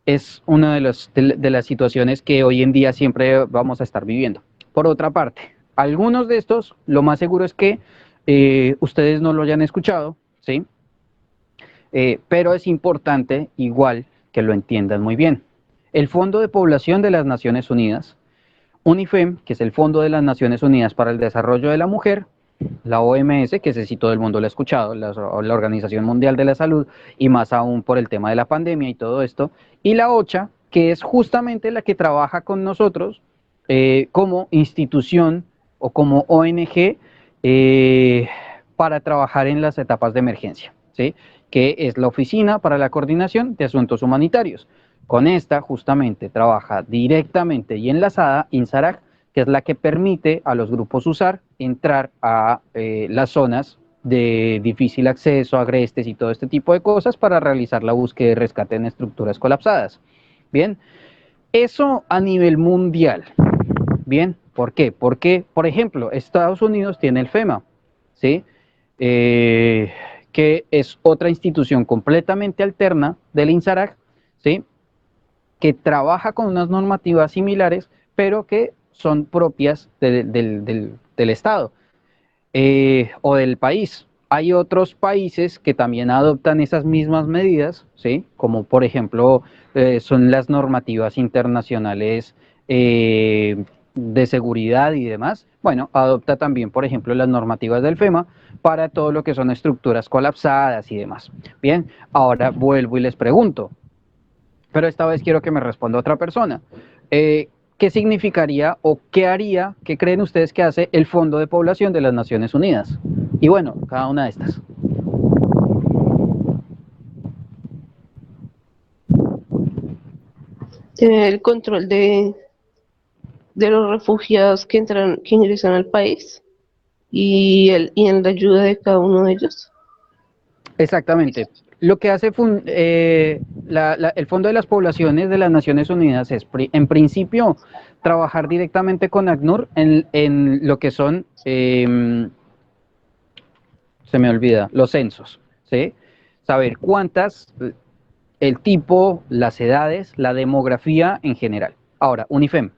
[SPEAKER 1] Es una de las situaciones que hoy en día siempre vamos a estar viviendo. Por otra parte, algunos de estos, lo más seguro es que ustedes no lo hayan escuchado, ¿sí? Pero es importante igual que lo entiendan muy bien. El Fondo de Población de las Naciones Unidas, UNIFEM, que es el Fondo de las Naciones Unidas para el Desarrollo de la Mujer, la OMS, que sé si todo el mundo lo ha escuchado, la Organización Mundial de la Salud, y más aún por el tema de la pandemia y todo esto, y la OCHA, que es justamente la que trabaja con nosotros como institución o como ONG para trabajar en las etapas de emergencia, ¿sí? Que es la Oficina para la Coordinación de Asuntos Humanitarios. Con esta justamente trabaja directamente y enlazada INSARAG, que es la que permite a los grupos USAR entrar a las zonas de difícil acceso, agrestes y todo este tipo de cosas para realizar la búsqueda y rescate en estructuras colapsadas. Bien, eso a nivel mundial. Bien, ¿por qué? Porque, por ejemplo, Estados Unidos tiene el FEMA, ¿sí? Que es otra institución completamente alterna del INSARAG, ¿sí? Que trabaja con unas normativas similares, pero que son propias del Estado o del país. Hay otros países que también adoptan esas mismas medidas, ¿sí? Como por ejemplo son las normativas internacionales de seguridad y demás. Bueno, adopta también, por ejemplo, las normativas del FEMA para todo lo que son estructuras colapsadas y demás. Bien, ahora vuelvo y les pregunto, pero esta vez quiero que me responda otra persona. ¿Qué significaría o qué haría, qué creen ustedes que hace el Fondo de Población de las Naciones Unidas? Y bueno, cada una de estas.
[SPEAKER 3] tener el control de los refugiados que ingresan al país y en la ayuda de cada uno de ellos.
[SPEAKER 1] Exactamente. Lo que hace el Fondo de las Poblaciones de las Naciones Unidas es, en principio, trabajar directamente con ACNUR en lo que son, se me olvida, los censos, ¿sí? Saber cuántas, el tipo, las edades, la demografía en general. Ahora, UNIFEM.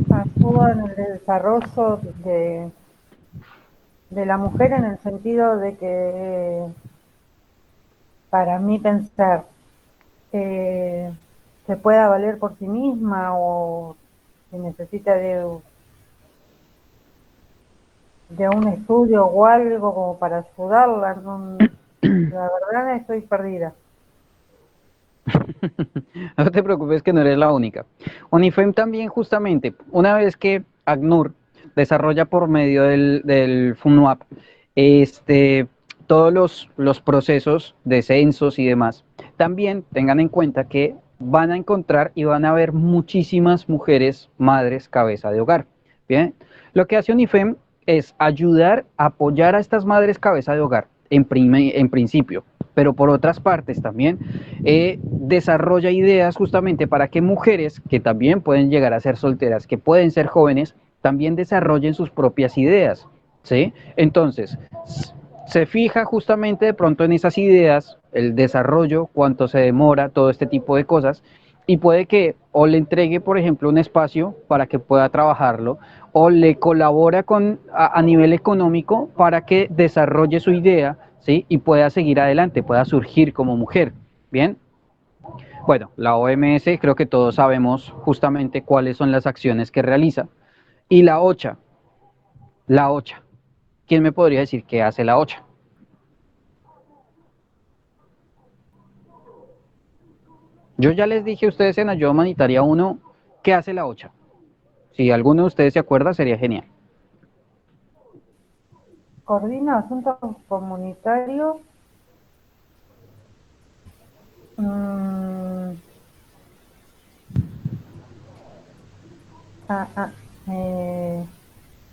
[SPEAKER 4] Ayuda en el desarrollo de la mujer en el sentido de que, para mí pensar, se pueda valer por sí misma o si necesita de un estudio o algo como para ayudarla. La verdad estoy perdida.
[SPEAKER 1] No te preocupes que no eres la única. UNIFEM también justamente, una vez que ACNUR desarrolla por medio del FUNUAP todos los procesos de censos y demás, también tengan en cuenta que van a encontrar y van a ver muchísimas mujeres madres cabeza de hogar. Bien, lo que hace UNIFEM es ayudar, apoyar a estas madres cabeza de hogar en principio, pero por otras partes también desarrolla ideas justamente para que mujeres que también pueden llegar a ser solteras, que pueden ser jóvenes, también desarrollen sus propias ideas, ¿sí? Entonces, se fija justamente de pronto en esas ideas, el desarrollo, cuánto se demora, todo este tipo de cosas, y puede que o le entregue, por ejemplo, un espacio para que pueda trabajarlo, o le colabora a nivel económico para que desarrolle su idea, ¿sí? Y pueda seguir adelante, pueda surgir como mujer, ¿bien? Bueno, la OMS creo que todos sabemos justamente cuáles son las acciones que realiza. Y la OCHA, ¿quién me podría decir qué hace la OCHA? Yo ya les dije a ustedes en Ayuda Humanitaria 1 qué hace la OCHA. Si alguno de ustedes se acuerda, sería genial.
[SPEAKER 4] Coordina asuntos comunitarios. Ah, ah, eh,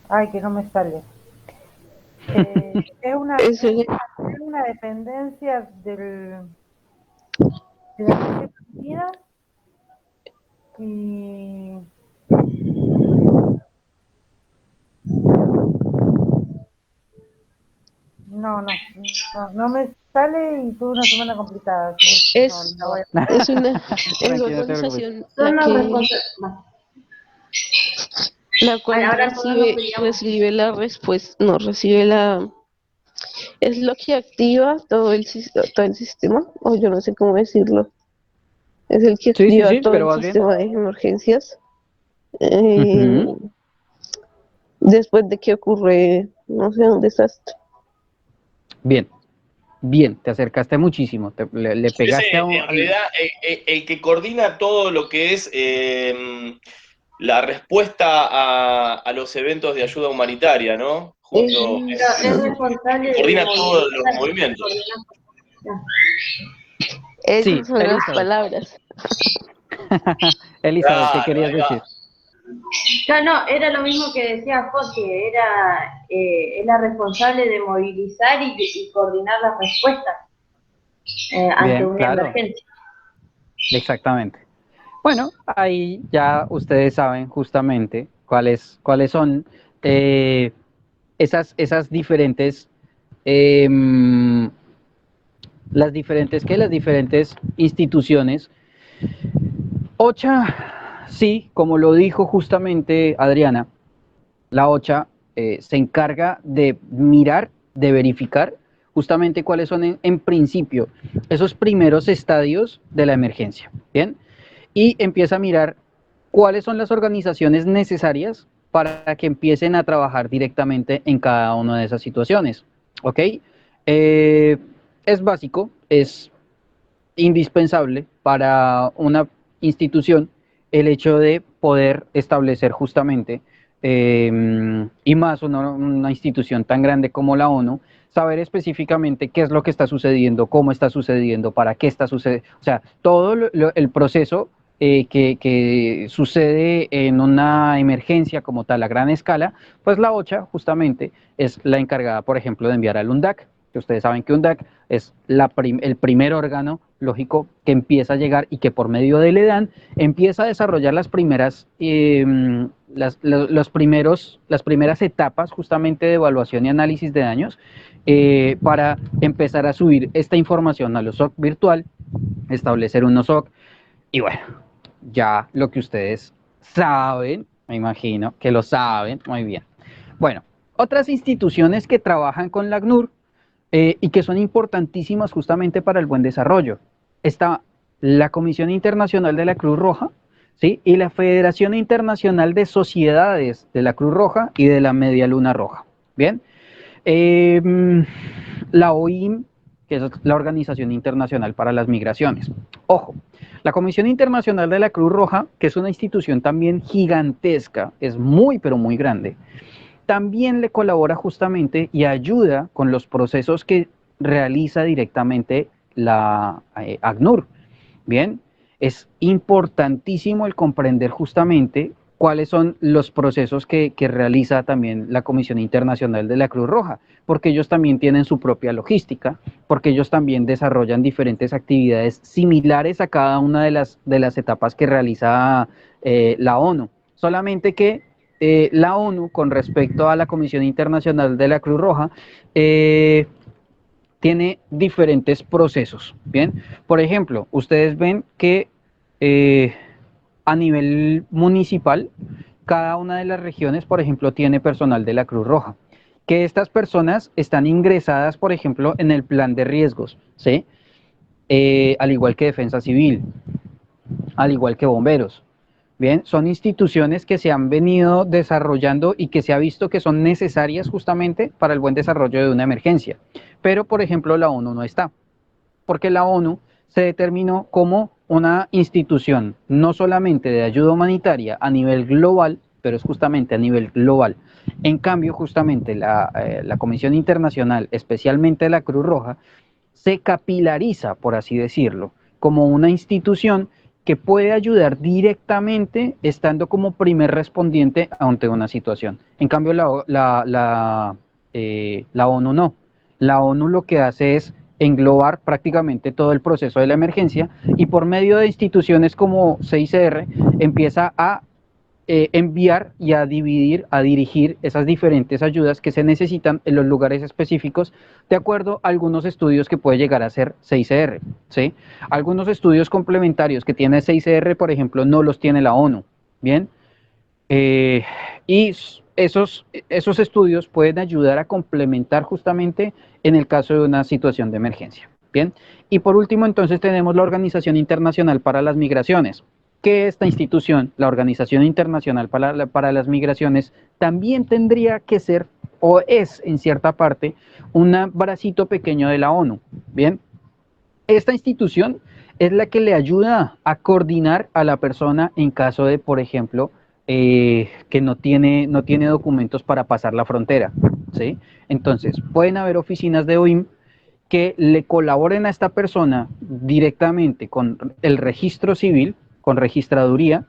[SPEAKER 4] ay, que no me sale. Es una dependencia de las Naciones Unidas y no me sale y tuve una semana complicada. Así que
[SPEAKER 3] Es,
[SPEAKER 4] no voy
[SPEAKER 3] es una
[SPEAKER 1] Tranquilo, no te preocupes.
[SPEAKER 3] organización la cual recibe la respuesta, no recibe es lo que activa todo el sistema, o yo no sé cómo decirlo, es el que
[SPEAKER 1] Sí, sí,
[SPEAKER 3] activa
[SPEAKER 1] sí,
[SPEAKER 3] todo
[SPEAKER 1] pero
[SPEAKER 3] el
[SPEAKER 1] vas bien.
[SPEAKER 3] sistema de emergencias eh,
[SPEAKER 1] Ujú.
[SPEAKER 3] después de que ocurre, no sé, un desastre.
[SPEAKER 1] Bien, bien, te acercaste muchísimo, le pegaste
[SPEAKER 2] En realidad, el que coordina todo lo que es la respuesta a los eventos de ayuda humanitaria, ¿no? Junto,
[SPEAKER 5] Es responsable de
[SPEAKER 2] coordina todos los
[SPEAKER 5] movilizar,
[SPEAKER 2] movimientos.
[SPEAKER 1] Sí,
[SPEAKER 3] Esas son las
[SPEAKER 1] Elizabeth.
[SPEAKER 3] palabras.
[SPEAKER 1] Elizabeth, ¿qué
[SPEAKER 2] Claro,
[SPEAKER 1] querías
[SPEAKER 2] ahí va.
[SPEAKER 1] decir?
[SPEAKER 5] No, era lo mismo que decía Jorge, es la responsable de movilizar y coordinar las respuestas ante
[SPEAKER 1] Bien,
[SPEAKER 5] una
[SPEAKER 1] claro,
[SPEAKER 5] emergencia.
[SPEAKER 1] exactamente. Bueno, ahí ya ustedes saben justamente cuáles son eh, esas diferentes, em, las diferentes instituciones. OCHA, sí, como lo dijo justamente Adriana, la OCHA se encarga de mirar, de verificar justamente cuáles son en principio esos primeros estadios de la emergencia, ¿bien? Y empieza a mirar cuáles son las organizaciones necesarias para que empiecen a trabajar directamente en cada una de esas situaciones, ¿ok? Es básico, es indispensable para una institución el hecho de poder establecer justamente, y más una institución tan grande como la ONU, saber específicamente qué es lo que está sucediendo, cómo está sucediendo, para qué está sucediendo, o sea, todo el proceso que sucede en una emergencia como tal a gran escala, pues la OCHA justamente es la encargada, por ejemplo, de enviar al UNDAC, que ustedes saben que UNDAC es el primer órgano lógico que empieza a llegar y que por medio del EDAN empieza a desarrollar las primeras, las primeras etapas justamente de evaluación y análisis de daños para empezar a subir esta información a los SOC virtual, establecer unos SOC y bueno, ya lo que ustedes saben, me imagino que lo saben muy bien. Bueno, otras instituciones que trabajan con la ACNUR y que son importantísimas justamente para el buen desarrollo. Está la Comisión Internacional de la Cruz Roja, ¿sí? Y la Federación Internacional de Sociedades de la Cruz Roja y de la Media Luna Roja. Bien, la OIM, que es la Organización Internacional para las Migraciones. Ojo, la Comisión Internacional de la Cruz Roja, que es una institución también gigantesca, es muy, pero muy grande, también le colabora justamente y ayuda con los procesos que realiza directamente la ACNUR. Bien, es importantísimo el comprender justamente cuáles son los procesos que realiza también la Comisión Internacional de la Cruz Roja, porque ellos también tienen su propia logística, porque ellos también desarrollan diferentes actividades similares a cada una de las etapas que realiza la ONU. Solamente que la ONU, con respecto a la Comisión Internacional de la Cruz Roja, tiene diferentes procesos, ¿bien? Por ejemplo, ustedes ven que a nivel municipal, cada una de las regiones, por ejemplo, tiene personal de la Cruz Roja, que estas personas están ingresadas, por ejemplo, en el plan de riesgos, ¿sí? Al igual que Defensa Civil, al igual que bomberos. Bien, son instituciones que se han venido desarrollando y que se ha visto que son necesarias justamente para el buen desarrollo de una emergencia. Pero, por ejemplo, la ONU no está, porque la ONU se determinó como una institución no solamente de ayuda humanitaria a nivel global, pero es justamente a nivel global. En cambio, justamente la Comisión Internacional, especialmente la Cruz Roja, se capilariza, por así decirlo, como una institución que puede ayudar directamente estando como primer respondiente ante una situación. En cambio, la ONU no. La ONU lo que hace es englobar prácticamente todo el proceso de la emergencia y por medio de instituciones como CICR empieza a enviar y a dividir, a dirigir esas diferentes ayudas que se necesitan en los lugares específicos de acuerdo a algunos estudios que puede llegar a hacer CICR, ¿sí? Algunos estudios complementarios que tiene CICR, por ejemplo, no los tiene la ONU, ¿bien? Y esos estudios pueden ayudar a complementar justamente en el caso de una situación de emergencia, ¿bien? Y por último, entonces, tenemos la Organización Internacional para las Migraciones, que esta institución, la Organización Internacional para las Migraciones, también tendría que ser, o es en cierta parte, un bracito pequeño de la ONU, ¿bien? Esta institución es la que le ayuda a coordinar a la persona en caso de, por ejemplo, que no tiene documentos para pasar la frontera, ¿sí? Entonces, pueden haber oficinas de OIM que le colaboren a esta persona directamente con el registro civil, con registraduría,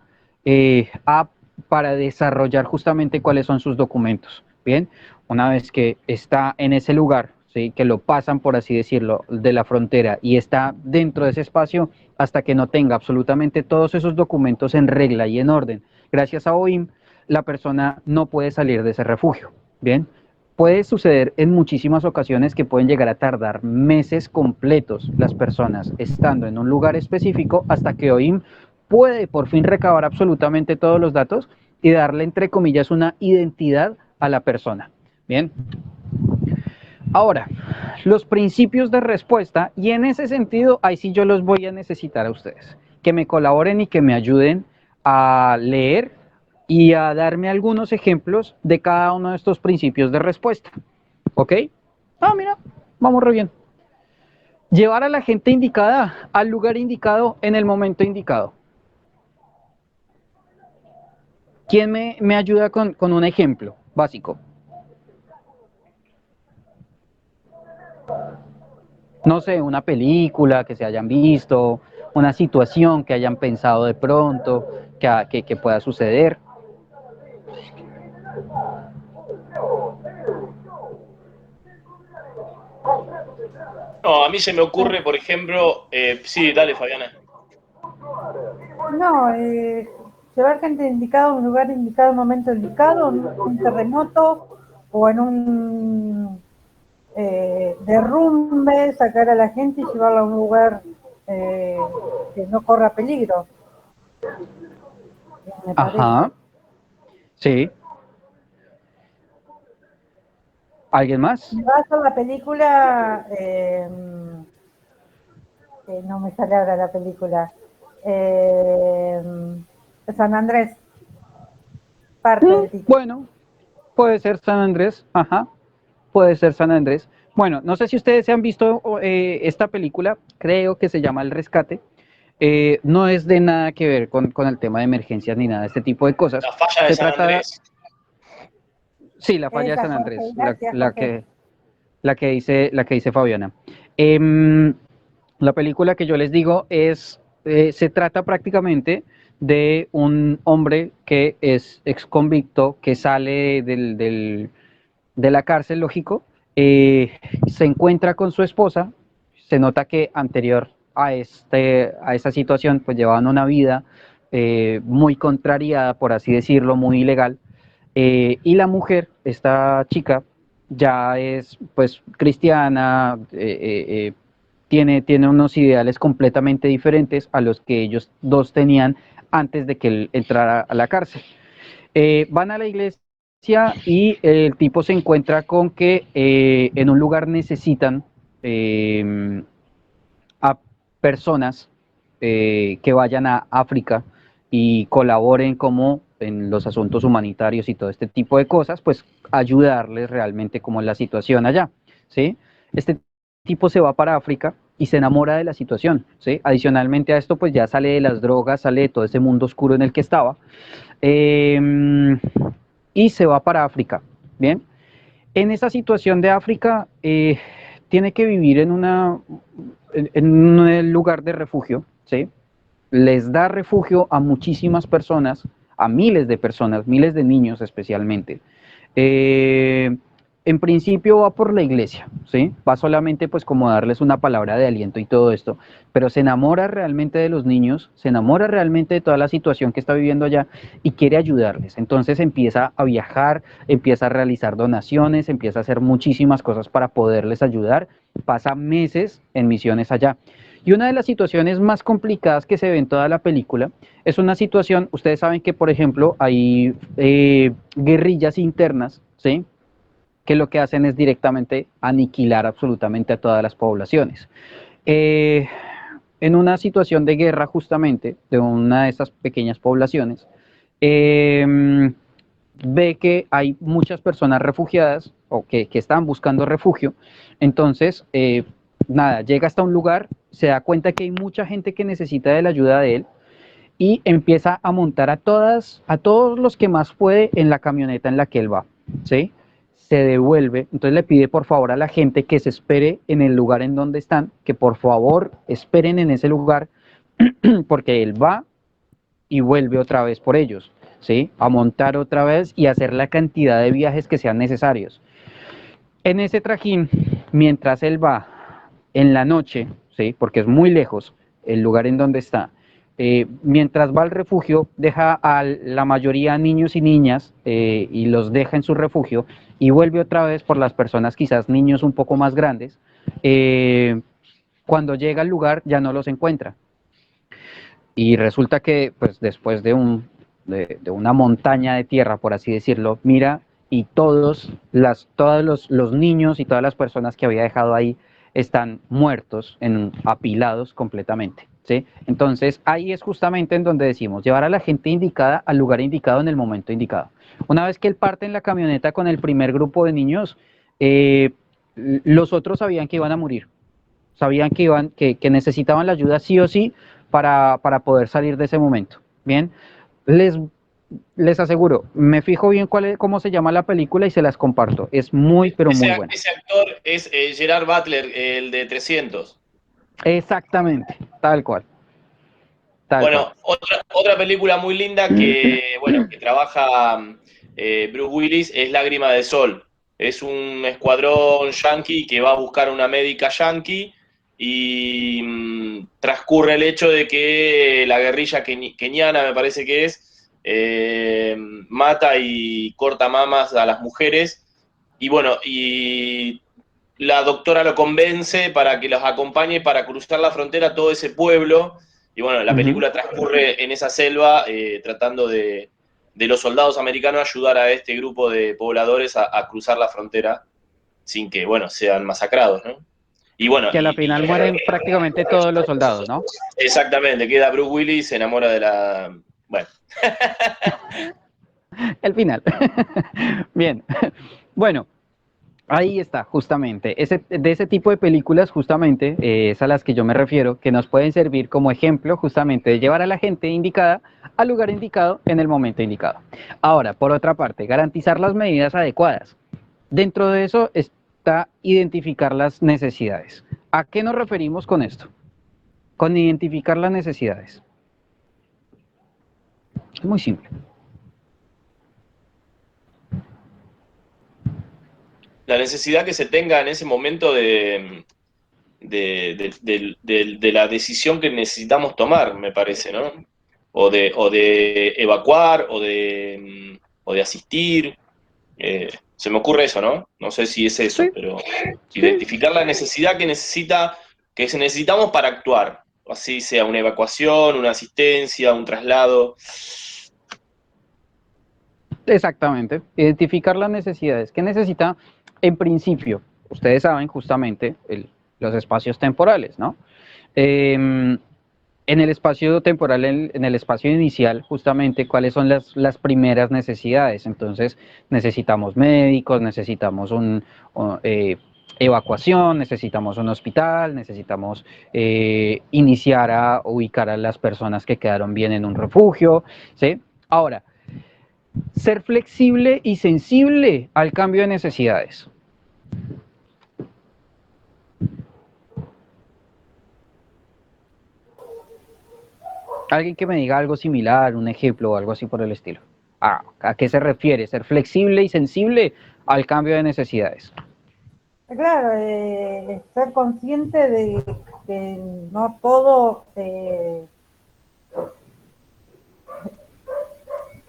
[SPEAKER 1] para desarrollar justamente cuáles son sus documentos. Bien, una vez que está en ese lugar, ¿sí? Que lo pasan, por así decirlo, de la frontera y está dentro de ese espacio hasta que no tenga absolutamente todos esos documentos en regla y en orden. Gracias a OIM, la persona no puede salir de ese refugio. Bien, puede suceder en muchísimas ocasiones que pueden llegar a tardar meses completos las personas estando en un lugar específico hasta que OIM puede por fin recabar absolutamente todos los datos y darle, entre comillas, una identidad a la persona. Bien. Ahora, los principios de respuesta, y en ese sentido, ahí sí yo los voy a necesitar a ustedes, que me colaboren y que me ayuden a leer y a darme algunos ejemplos de cada uno de estos principios de respuesta. ¿Ok? Ah, mira, vamos re bien. Llevar a la gente indicada al lugar indicado en el momento indicado. ¿Quién me ayuda con un ejemplo básico? no sé, una película que se hayan visto, una situación que hayan pensado de pronto que pueda suceder.
[SPEAKER 2] No, a mí se me ocurre, por ejemplo, sí, dale, Fabiana.
[SPEAKER 4] No, llevar gente indicada a un lugar indicado, en un momento indicado, en un terremoto o en un derrumbe, sacar a la gente y llevarla a un lugar que no corra peligro. Me parece.
[SPEAKER 1] Ajá, sí. ¿Alguien más?
[SPEAKER 4] Me vas a la película, no me sale ahora la película, San Andrés, parte del título.
[SPEAKER 1] Bueno, puede ser San Andrés, ajá, puede ser San Andrés. Bueno, no sé si ustedes se han visto esta película, creo que se llama El Rescate. No es de nada que ver con el tema de emergencias ni nada de este tipo de cosas.
[SPEAKER 2] La falla de
[SPEAKER 1] Se
[SPEAKER 2] San
[SPEAKER 1] trata,
[SPEAKER 2] Andrés.
[SPEAKER 1] sí, la falla de
[SPEAKER 4] Esa,
[SPEAKER 1] San
[SPEAKER 4] Jorge,
[SPEAKER 1] Andrés,
[SPEAKER 4] gracias, Jorge.
[SPEAKER 1] la que dice Fabiana. La película que yo les digo se trata prácticamente de un hombre que es ex convicto, que sale de la cárcel, lógico, se encuentra con su esposa, se nota que anterior a esa situación, pues llevaban una vida muy contrariada, por así decirlo, muy ilegal, y la mujer, esta chica, ya es pues cristiana, tiene unos ideales completamente diferentes a los que ellos dos tenían antes de que él entrara a la cárcel. Van a la iglesia y el tipo se encuentra con que en un lugar necesitan a personas que vayan a África y colaboren como en los asuntos humanitarios y todo este tipo de cosas, pues ayudarles realmente como la situación allá, ¿sí? Este tipo se va para África y se enamora de la situación, ¿sí? Adicionalmente a esto, pues ya sale de las drogas, sale de todo ese mundo oscuro en el que estaba, y se va para África, ¿bien? En esa situación de África, tiene que vivir en un lugar de refugio, ¿sí? Les da refugio a muchísimas personas, a miles de personas, miles de niños especialmente. Eh, en principio va por la iglesia, ¿sí? Va solamente pues como a darles una palabra de aliento y todo esto, pero se enamora realmente de los niños, se enamora realmente de toda la situación que está viviendo allá y quiere ayudarles. Entonces empieza a viajar, empieza a realizar donaciones, empieza a hacer muchísimas cosas para poderles ayudar, pasa meses en misiones allá. Y una de las situaciones más complicadas que se ve en toda la película es una situación, ustedes saben que por ejemplo hay guerrillas internas, ¿sí? Que lo que hacen es directamente aniquilar absolutamente a todas las poblaciones. En una situación de guerra justamente de una de esas pequeñas poblaciones, ve que hay muchas personas refugiadas o que están buscando refugio, entonces, nada, llega hasta un lugar, se da cuenta que hay mucha gente que necesita de la ayuda de él y empieza a montar a todos los que más puede en la camioneta en la que él va, ¿sí? Se devuelve, entonces le pide por favor a la gente que se espere en el lugar en donde están, que por favor esperen en ese lugar, porque él va y vuelve otra vez por ellos, ¿sí? A montar otra vez y hacer la cantidad de viajes que sean necesarios. En ese trajín, mientras él va en la noche, ¿sí? Porque es muy lejos el lugar en donde está, mientras va al refugio, deja a la mayoría niños y niñas y los deja en su refugio y vuelve otra vez por las personas, quizás niños un poco más grandes. Cuando llega al lugar ya no los encuentra. Y resulta que pues después de una montaña de tierra, por así decirlo, mira y todos los niños y todas las personas que había dejado ahí están muertos, apilados completamente, ¿sí? Entonces ahí es justamente en donde decimos, llevar a la gente indicada al lugar indicado en el momento indicado. Una vez que él parte en la camioneta con el primer grupo de niños, los otros sabían que iban a morir, sabían que necesitaban la ayuda sí o sí para poder salir de ese momento. Bien, les les aseguro, me fijo bien cómo se llama la película y se las comparto. Es muy, pero muy buena.
[SPEAKER 2] Ese actor es Gerard Butler, el de 300.
[SPEAKER 1] Exactamente, tal cual.
[SPEAKER 2] Bueno, otra película muy linda que, bueno, que trabaja Bruce Willis es Lágrima de Sol. Es un escuadrón yanqui que va a buscar a una médica yanqui y transcurre el hecho de que la guerrilla keniana, me parece que es, mata y corta mamas a las mujeres. Y bueno, y la doctora lo convence para que los acompañe para cruzar la frontera a todo ese pueblo. Y bueno, la película transcurre en esa selva tratando de los soldados americanos ayudar a este grupo de pobladores a cruzar la frontera sin que, bueno, sean masacrados, ¿no? Y bueno,
[SPEAKER 1] que a la final mueren prácticamente todos los soldados, ¿no?
[SPEAKER 2] Exactamente, queda Bruce Willis, se enamora de la... Bueno.
[SPEAKER 1] El final. Bien. Bueno, ahí está, justamente. De ese tipo de películas, justamente, es a las que yo me refiero, que nos pueden servir como ejemplo, justamente, de llevar a la gente indicada al lugar indicado en el momento indicado. Ahora, por otra parte, garantizar las medidas adecuadas. Dentro de eso está identificar las necesidades. ¿A qué nos referimos con esto? Con identificar las necesidades. Es muy simple.
[SPEAKER 2] La necesidad que se tenga en ese momento de la decisión que necesitamos tomar, me parece, ¿no? O de evacuar, o de asistir. Se me ocurre eso, ¿no? No sé si es eso,
[SPEAKER 1] Sí,
[SPEAKER 2] pero
[SPEAKER 1] sí.
[SPEAKER 2] identificar la necesidad que necesitamos para actuar. Así sea una evacuación, una asistencia, un traslado.
[SPEAKER 1] Exactamente. Identificar las necesidades. ¿Qué necesita? En principio, ustedes saben justamente los espacios temporales, ¿no? En el espacio temporal, en el espacio inicial, justamente, ¿cuáles son las primeras necesidades? Entonces, necesitamos médicos, necesitamos evacuación, necesitamos un hospital, necesitamos iniciar a ubicar a las personas que quedaron bien en un refugio, ¿sí? Ahora, ser flexible y sensible al cambio de necesidades. Alguien que me diga algo similar, un ejemplo o algo así por el estilo. ¿A qué se refiere? Ser flexible y sensible al cambio de necesidades.
[SPEAKER 4] Claro, ser consciente de que no todo,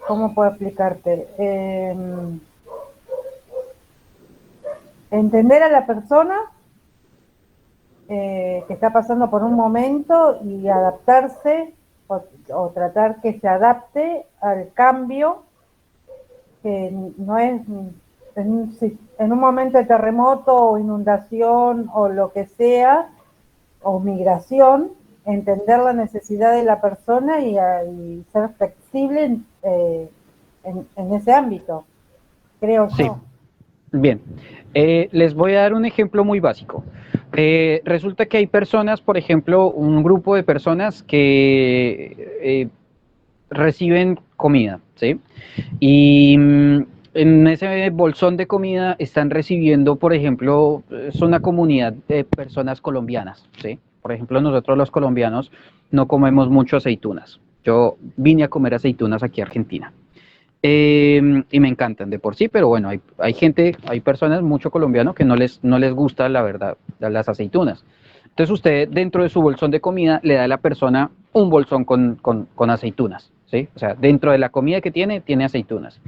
[SPEAKER 4] ¿cómo puedo explicarte? Entender a la persona que está pasando por un momento y adaptarse o tratar que se adapte al cambio, que no es en un momento de terremoto o inundación o lo que sea, o migración, entender la necesidad de la persona y ser flexible en ese ámbito, creo yo.
[SPEAKER 1] Sí. Bien, les voy a dar un ejemplo muy básico. Resulta que hay personas, por ejemplo, un grupo de personas que reciben comida, ¿sí? Y en ese bolsón de comida están recibiendo, por ejemplo, es una comunidad de personas colombianas, ¿sí? Por ejemplo, nosotros los colombianos no comemos mucho aceitunas. Yo vine a comer aceitunas aquí a Argentina. Y me encantan de por sí, pero bueno, hay gente, hay personas, mucho colombiano, que no les gusta, la verdad, las aceitunas. Entonces usted dentro de su bolsón de comida le da a la persona un bolsón con aceitunas, ¿sí? O sea, dentro de la comida que tiene aceitunas.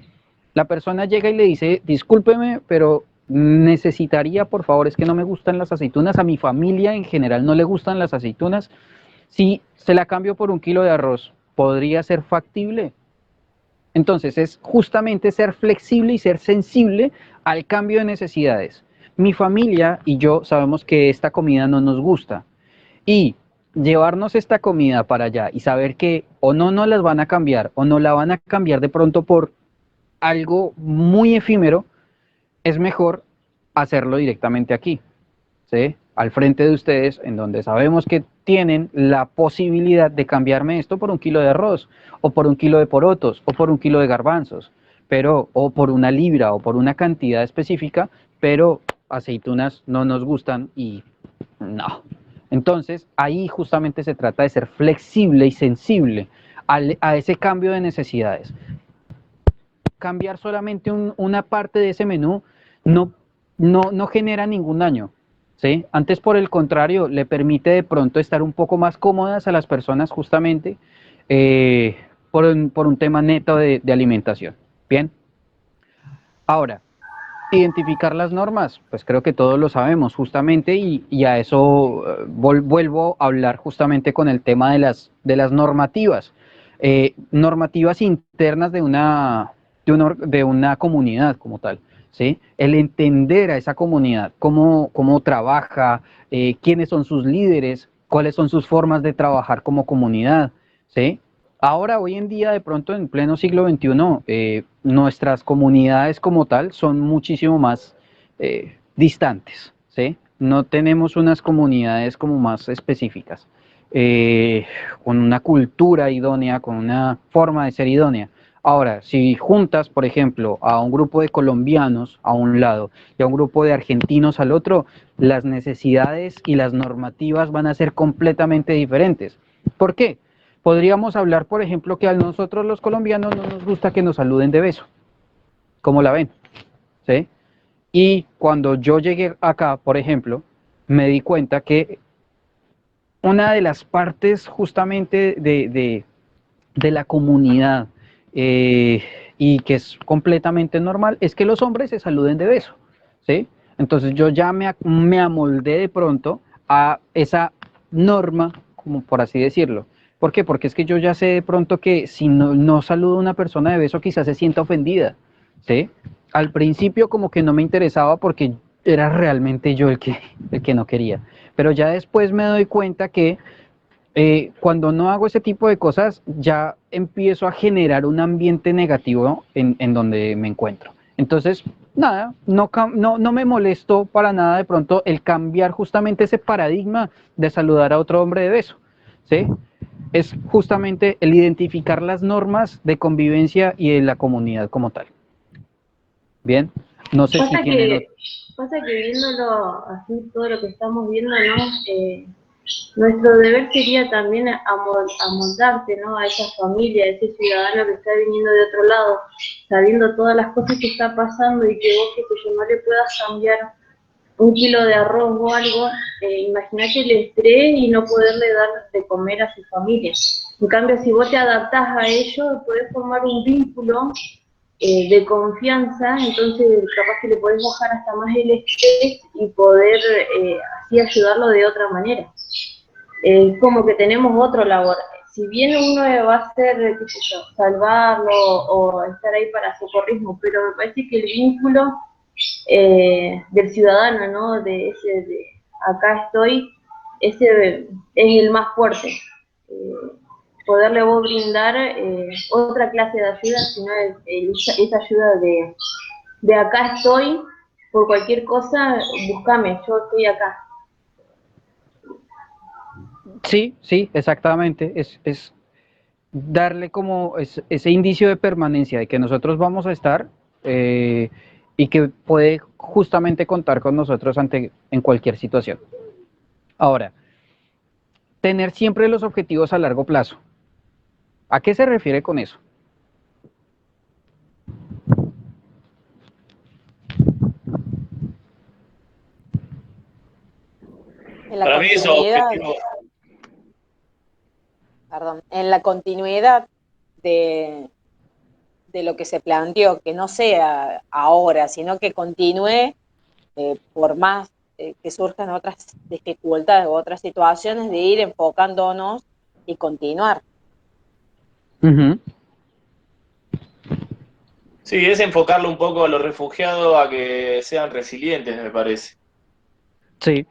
[SPEAKER 1] La persona llega y le dice, discúlpeme, pero necesitaría, por favor, es que no me gustan las aceitunas, a mi familia en general no le gustan las aceitunas. Si se la cambio por un kilo de arroz, ¿podría ser factible? Entonces es justamente ser flexible y ser sensible al cambio de necesidades. Mi familia y yo sabemos que esta comida no nos gusta y llevarnos esta comida para allá y saber que o no nos las van a cambiar o no la van a cambiar de pronto por algo muy efímero, es mejor hacerlo directamente aquí, ¿sí? Al frente de ustedes, en donde sabemos que tienen la posibilidad de cambiarme esto por un kilo de arroz, o por un kilo de porotos, o por un kilo de garbanzos, pero, o por una libra, o por una cantidad específica, pero aceitunas no nos gustan y no. Entonces, ahí justamente se trata de ser flexible y sensible a ese cambio de necesidades. Cambiar solamente una parte de ese menú no genera ningún daño, ¿sí? Antes, por el contrario, le permite de pronto estar un poco más cómodas a las personas justamente por un tema neto de alimentación. Bien. Ahora, identificar las normas, pues creo que todos lo sabemos justamente y a eso vuelvo a hablar justamente con el tema de las normativas. Normativas internas de una comunidad como tal, ¿sí? El entender a esa comunidad, cómo trabaja, quiénes son sus líderes, cuáles son sus formas de trabajar como comunidad, ¿sí? Ahora, hoy en día, de pronto, en pleno siglo XXI, nuestras comunidades como tal son muchísimo más distantes, ¿sí? No tenemos unas comunidades como más específicas, con una cultura idónea, con una forma de ser idónea. Ahora, si juntas, por ejemplo, a un grupo de colombianos a un lado y a un grupo de argentinos al otro, las necesidades y las normativas van a ser completamente diferentes. ¿Por qué? Podríamos hablar, por ejemplo, que a nosotros los colombianos no nos gusta que nos saluden de beso. ¿Cómo la ven? ¿Sí? Y cuando yo llegué acá, por ejemplo, me di cuenta que una de las partes justamente de la comunidad y que es completamente normal es que los hombres se saluden de beso, ¿sí? Entonces yo ya me amoldé de pronto a esa norma, como por así decirlo. ¿Por qué? Porque es que yo ya sé de pronto que si no saludo a una persona de beso quizás se sienta ofendida, ¿sí? Al principio como que no me interesaba porque era realmente yo el que no quería, pero ya después me doy cuenta que cuando no hago ese tipo de cosas, ya empiezo a generar un ambiente negativo en donde me encuentro. Entonces, nada, no me molestó para nada de pronto el cambiar justamente ese paradigma de saludar a otro hombre de beso, ¿sí? Es justamente el identificar las normas de convivencia y de la comunidad como tal. Bien, no sé si tienen...
[SPEAKER 5] Pasa que viéndolo así, todo lo que estamos viendo, ¿no? Nuestro deber sería también amoldarte, ¿no? A esa familia, a ese ciudadano que está viniendo de otro lado, sabiendo todas las cosas que está pasando y que vos, que no le puedas cambiar un kilo de arroz o algo, imagínate el estrés y no poderle dar de comer a su familia. En cambio, si vos te adaptás a ello, podés formar un vínculo de confianza, entonces capaz que le podés bajar hasta más el estrés y poder así ayudarlo de otra manera. Como que tenemos otra labor. Si bien uno va a ser, qué sé yo, salvarlo o estar ahí para socorrismo, pero me parece que el vínculo del ciudadano, ¿no? De acá estoy, ese es el más fuerte. Poderle vos brindar otra clase de ayuda, sino esa ayuda de acá estoy, por cualquier cosa, búscame, yo estoy acá.
[SPEAKER 1] Sí, sí, exactamente. Es darle como ese indicio de permanencia, de que nosotros vamos a estar y que puede justamente contar con nosotros en cualquier situación. Ahora, tener siempre los objetivos a largo plazo. ¿A qué se refiere con eso?
[SPEAKER 2] Para mí esos objetivos...
[SPEAKER 6] Perdón, en la continuidad de lo que se planteó, que no sea ahora, sino que continúe por más que surjan otras dificultades u otras situaciones, de ir enfocándonos y continuar.
[SPEAKER 1] Uh-huh.
[SPEAKER 2] Sí, es enfocarlo un poco a los refugiados a que sean resilientes, me parece.
[SPEAKER 1] Sí.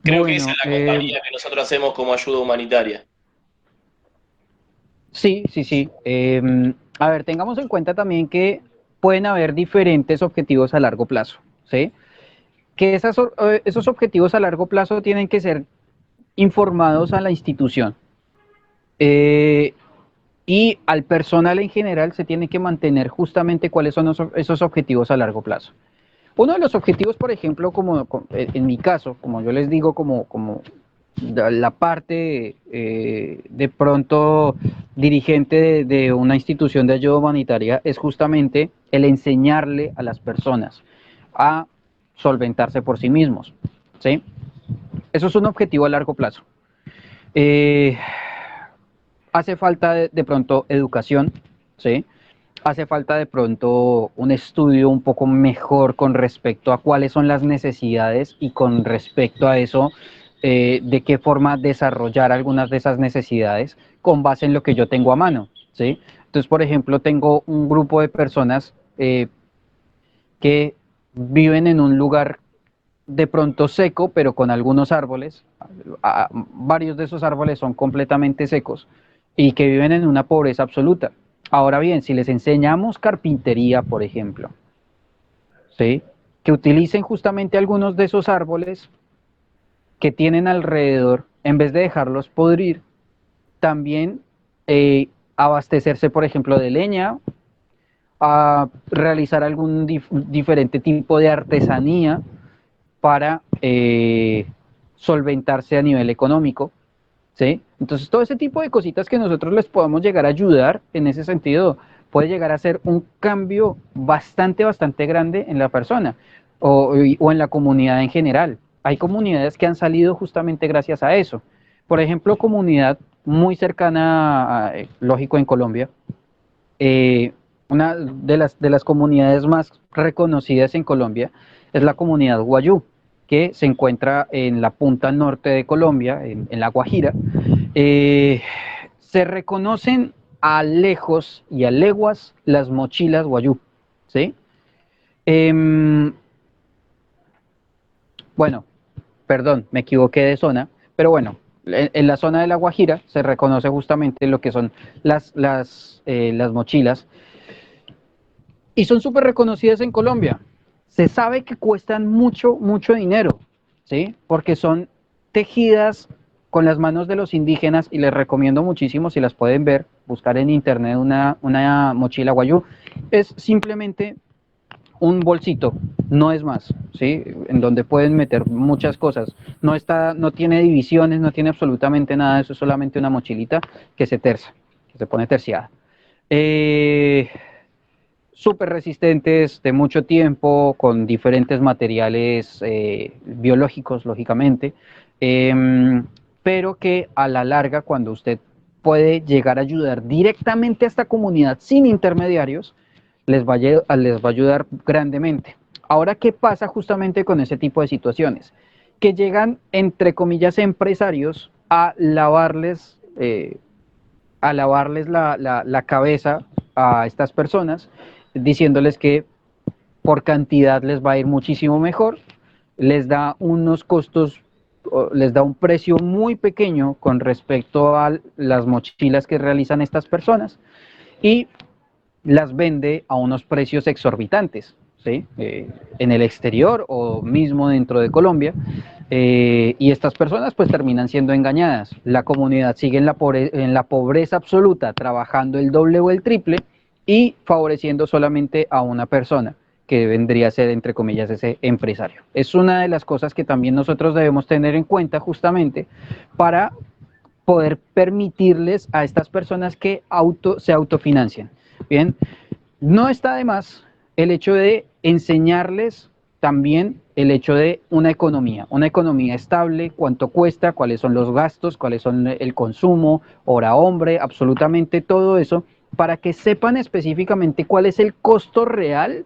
[SPEAKER 2] Creo que esa es la compañía que nosotros hacemos como ayuda humanitaria.
[SPEAKER 1] Sí, sí, sí. A ver, tengamos en cuenta también que pueden haber diferentes objetivos a largo plazo, ¿sí? Que esos objetivos a largo plazo tienen que ser informados a la institución. Y al personal en general se tiene que mantener justamente cuáles son esos objetivos a largo plazo. Uno de los objetivos, por ejemplo, como en mi caso, como yo les digo, como la parte de pronto dirigente de una institución de ayuda humanitaria, es justamente el enseñarle a las personas a solventarse por sí mismos, ¿sí? Eso es un objetivo a largo plazo. Hace falta de pronto educación, ¿sí? Hace falta de pronto un estudio un poco mejor con respecto a cuáles son las necesidades y con respecto a eso, de qué forma desarrollar algunas de esas necesidades con base en lo que yo tengo a mano, ¿sí? Entonces, por ejemplo, tengo un grupo de personas que viven en un lugar de pronto seco, pero con algunos árboles. Varios de esos árboles son completamente secos y que viven en una pobreza absoluta. Ahora bien, si les enseñamos carpintería, por ejemplo, ¿sí? Que utilicen justamente algunos de esos árboles que tienen alrededor, en vez de dejarlos podrir, también abastecerse, por ejemplo, de leña, a realizar algún diferente tipo de artesanía para solventarse a nivel económico, ¿sí? Entonces, todo ese tipo de cositas que nosotros les podamos llegar a ayudar en ese sentido puede llegar a ser un cambio bastante grande en la persona o en la comunidad en general. Hay comunidades que han salido justamente gracias a eso. Por ejemplo, comunidad muy cercana, lógico, en Colombia, una de las comunidades más reconocidas en Colombia es la comunidad Wayuu, que se encuentra en la punta norte de Colombia, en La Guajira. Se reconocen a lejos y a leguas las mochilas Wayuu, ¿sí? Bueno, perdón, me equivoqué de zona, pero bueno, en la zona de La Guajira se reconoce justamente lo que son las mochilas y son súper reconocidas en Colombia. Se sabe que cuestan mucho dinero, ¿sí? Porque son tejidas con las manos de los indígenas y les recomiendo muchísimo, si las pueden ver, buscar en internet una mochila Wayuu. Es simplemente un bolsito, no es más, ¿sí? En donde pueden meter muchas cosas. No tiene divisiones, no tiene absolutamente nada, eso es solamente una mochilita que se tercia, que se pone terciada. Súper resistentes de mucho tiempo, con diferentes materiales biológicos, lógicamente, pero que a la larga, cuando usted puede llegar a ayudar directamente a esta comunidad sin intermediarios, les va a ayudar grandemente. Ahora, ¿qué pasa justamente con ese tipo de situaciones? Que llegan, entre comillas, empresarios a lavarles la cabeza a estas personas, diciéndoles que por cantidad les va a ir muchísimo mejor, les da unos costos, les da un precio muy pequeño con respecto a las mochilas que realizan estas personas y las vende a unos precios exorbitantes, ¿sí? En el exterior o mismo dentro de Colombia, y estas personas pues terminan siendo engañadas. La comunidad sigue en la pobreza absoluta, trabajando el doble o el triple y favoreciendo solamente a una persona que vendría a ser, entre comillas, ese empresario. Es una de las cosas que también nosotros debemos tener en cuenta justamente para poder permitirles a estas personas que se autofinancien. Bien, no está de más el hecho de enseñarles también el hecho de una economía estable, cuánto cuesta, cuáles son los gastos, cuáles son el consumo, hora hombre, absolutamente todo eso, para que sepan específicamente cuál es el costo real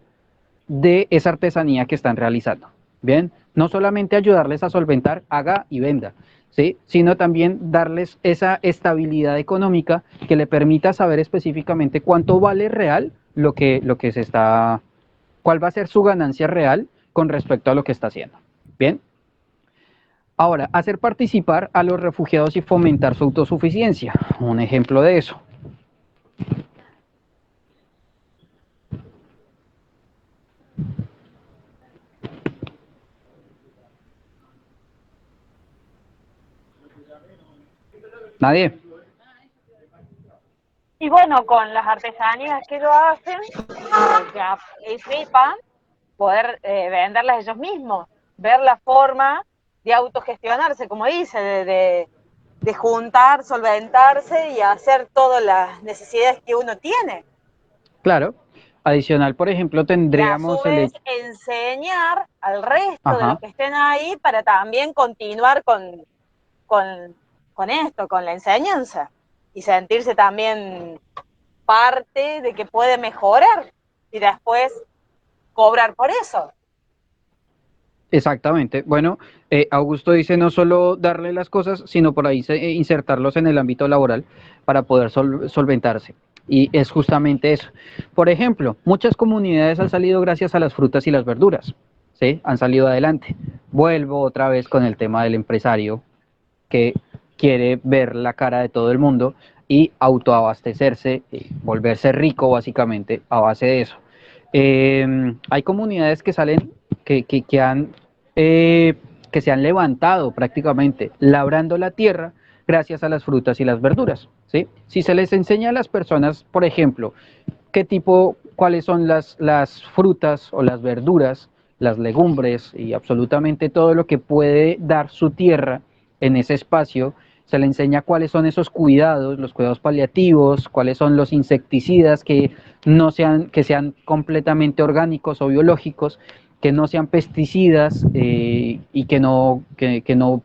[SPEAKER 1] de esa artesanía que están realizando. Bien, no solamente ayudarles a solventar, haga y venda, ¿sí? Sino también darles esa estabilidad económica que le permita saber específicamente cuánto vale real cuál va a ser su ganancia real con respecto a lo que está haciendo. Bien. Ahora, hacer participar a los refugiados y fomentar su autosuficiencia. Un ejemplo de eso. ¿Nadie?
[SPEAKER 6] Y bueno, con las artesanías que lo hacen, que flipan, poder venderlas ellos mismos, ver la forma de autogestionarse, como dice, de juntar, solventarse y hacer todas las necesidades que uno tiene.
[SPEAKER 1] Claro. Adicional, por ejemplo, tendríamos
[SPEAKER 6] y a su vez enseñar al resto de los que estén ahí para también continuar con esto, con la enseñanza, y sentirse también parte de que puede mejorar y después cobrar por eso.
[SPEAKER 1] Exactamente. Bueno, Augusto dice no solo darle las cosas, sino por ahí insertarlos en el ámbito laboral para poder solventarse. Y es justamente eso. Por ejemplo, muchas comunidades han salido gracias a las frutas y las verduras, ¿sí? Han salido adelante. Vuelvo otra vez con el tema del empresario que quiere ver la cara de todo el mundo y autoabastecerse, volverse rico básicamente a base de eso. Hay comunidades que salen, que se han levantado prácticamente labrando la tierra gracias a las frutas y las verduras, ¿sí? Si se les enseña a las personas, por ejemplo, cuáles son las frutas o las verduras, las legumbres y absolutamente todo lo que puede dar su tierra en ese espacio, se le enseña cuáles son esos cuidados, los cuidados paliativos, cuáles son los insecticidas que sean completamente orgánicos o biológicos, que no sean pesticidas y que no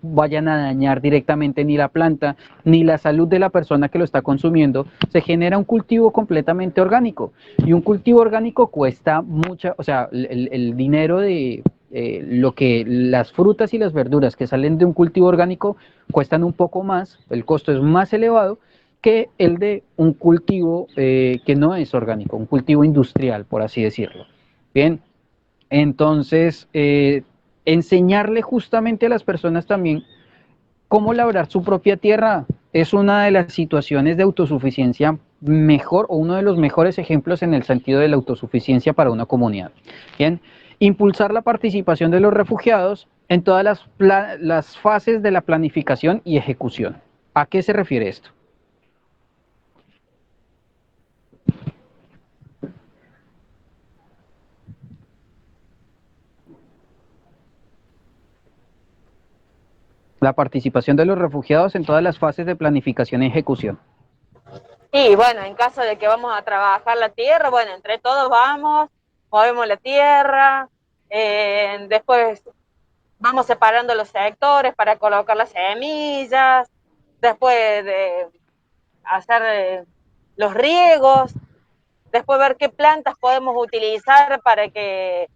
[SPEAKER 1] vayan a dañar directamente ni la planta ni la salud de la persona que lo está consumiendo. Se genera un cultivo completamente orgánico, y un cultivo orgánico cuesta mucha, o sea, el dinero de lo que las frutas y las verduras que salen de un cultivo orgánico cuestan un poco más, el costo es más elevado que el de un cultivo que no es orgánico, un cultivo industrial, por así decirlo. Bien, entonces enseñarle justamente a las personas también cómo labrar su propia tierra es una de las situaciones de autosuficiencia mejor, o uno de los mejores ejemplos en el sentido de la autosuficiencia para una comunidad. Bien, impulsar la participación de los refugiados en todas las fases de la planificación y ejecución. ¿A qué se refiere esto? La participación de los refugiados en todas las fases de planificación y ejecución.
[SPEAKER 6] Y bueno, en caso de que vamos a trabajar la tierra, bueno, entre todos vamos, movemos la tierra, después vamos separando los sectores para colocar las semillas, después de hacer los riegos, después ver qué plantas podemos utilizar para que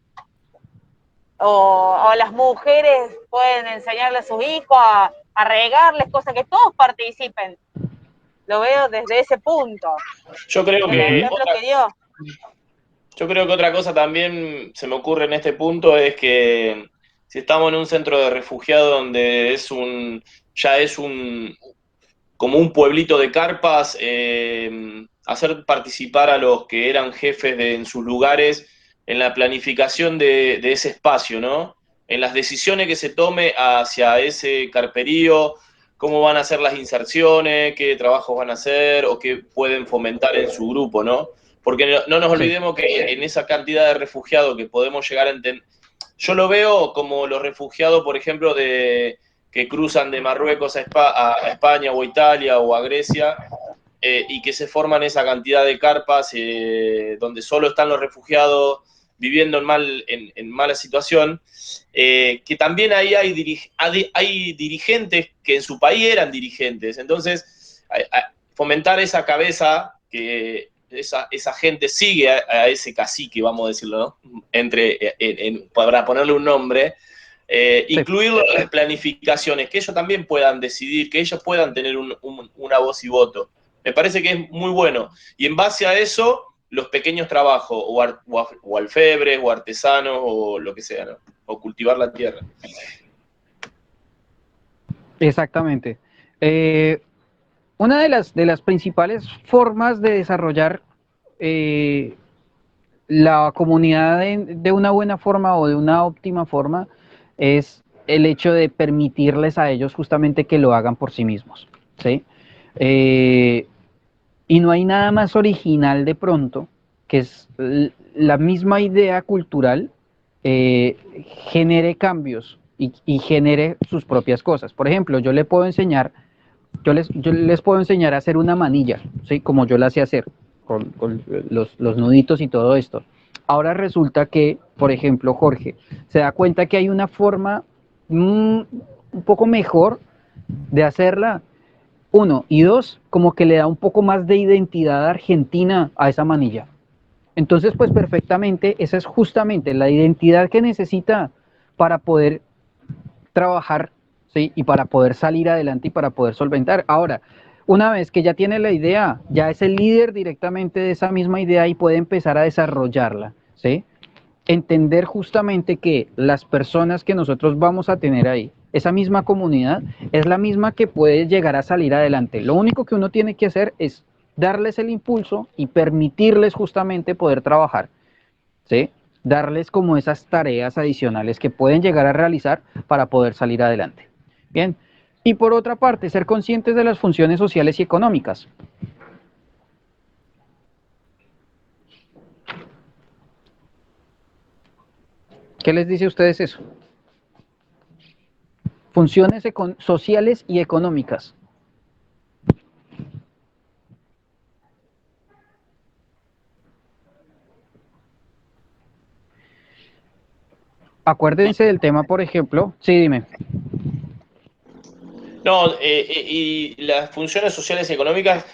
[SPEAKER 6] o las mujeres pueden enseñarle a sus hijos a regarles, cosas que todos participen. Lo veo desde ese punto.
[SPEAKER 2] Yo creo que otra cosa también se me ocurre en este punto es que si estamos en un centro de refugiados donde ya es como un pueblito de carpas, hacer participar a los que eran jefes en sus lugares en la planificación de ese espacio, ¿no? En las decisiones que se tome hacia ese carperío, cómo van a ser las inserciones, qué trabajos van a hacer o qué pueden fomentar en su grupo, ¿no? Porque no nos olvidemos que en esa cantidad de refugiados que podemos llegar a entender, yo lo veo como los refugiados, por ejemplo, que cruzan de Marruecos a España o a Italia o a Grecia, y que se forman esa cantidad de carpas donde solo están los refugiados viviendo en mala situación, que también ahí hay dirigentes que en su país eran dirigentes. Entonces, fomentar esa cabeza, que esa gente sigue a ese cacique, vamos a decirlo, ¿no? Para ponerle un nombre, incluirlo en las planificaciones, que ellos también puedan decidir, que ellos puedan tener una voz y voto. Me parece que es muy bueno. Y en base a eso, los pequeños trabajos, o alfebres, o artesanos, o lo que sea, ¿no? O cultivar la tierra.
[SPEAKER 1] Exactamente. Una de las principales formas de desarrollar la comunidad de una buena forma o de una óptima forma es el hecho de permitirles a ellos justamente que lo hagan por sí mismos, ¿sí? Y no hay nada más original de pronto que es la misma idea cultural genere cambios y genere sus propias cosas. Por ejemplo, yo les puedo enseñar a hacer una manilla, ¿sí? Como yo la sé hacer, con los nuditos y todo esto. Ahora resulta que, por ejemplo, Jorge se da cuenta que hay una forma un poco mejor de hacerla. Uno, y dos, como que le da un poco más de identidad argentina a esa manilla. Entonces, pues perfectamente, esa es justamente la identidad que necesita para poder trabajar, ¿sí? Y para poder salir adelante y para poder solventar. Ahora, una vez que ya tiene la idea, ya es el líder directamente de esa misma idea y puede empezar a desarrollarla, ¿sí? Entender justamente que las personas que nosotros vamos a tener ahí, esa misma comunidad, es la misma que puede llegar a salir adelante. Lo único que uno tiene que hacer es darles el impulso y permitirles justamente poder trabajar, ¿sí? Darles como esas tareas adicionales que pueden llegar a realizar para poder salir adelante. Bien, y por otra parte, ser conscientes de las funciones sociales y económicas. ¿Qué les dice a ustedes eso? Funciones sociales y económicas. Acuérdense del tema, por ejemplo. Sí, dime.
[SPEAKER 2] No, y las funciones sociales y económicas,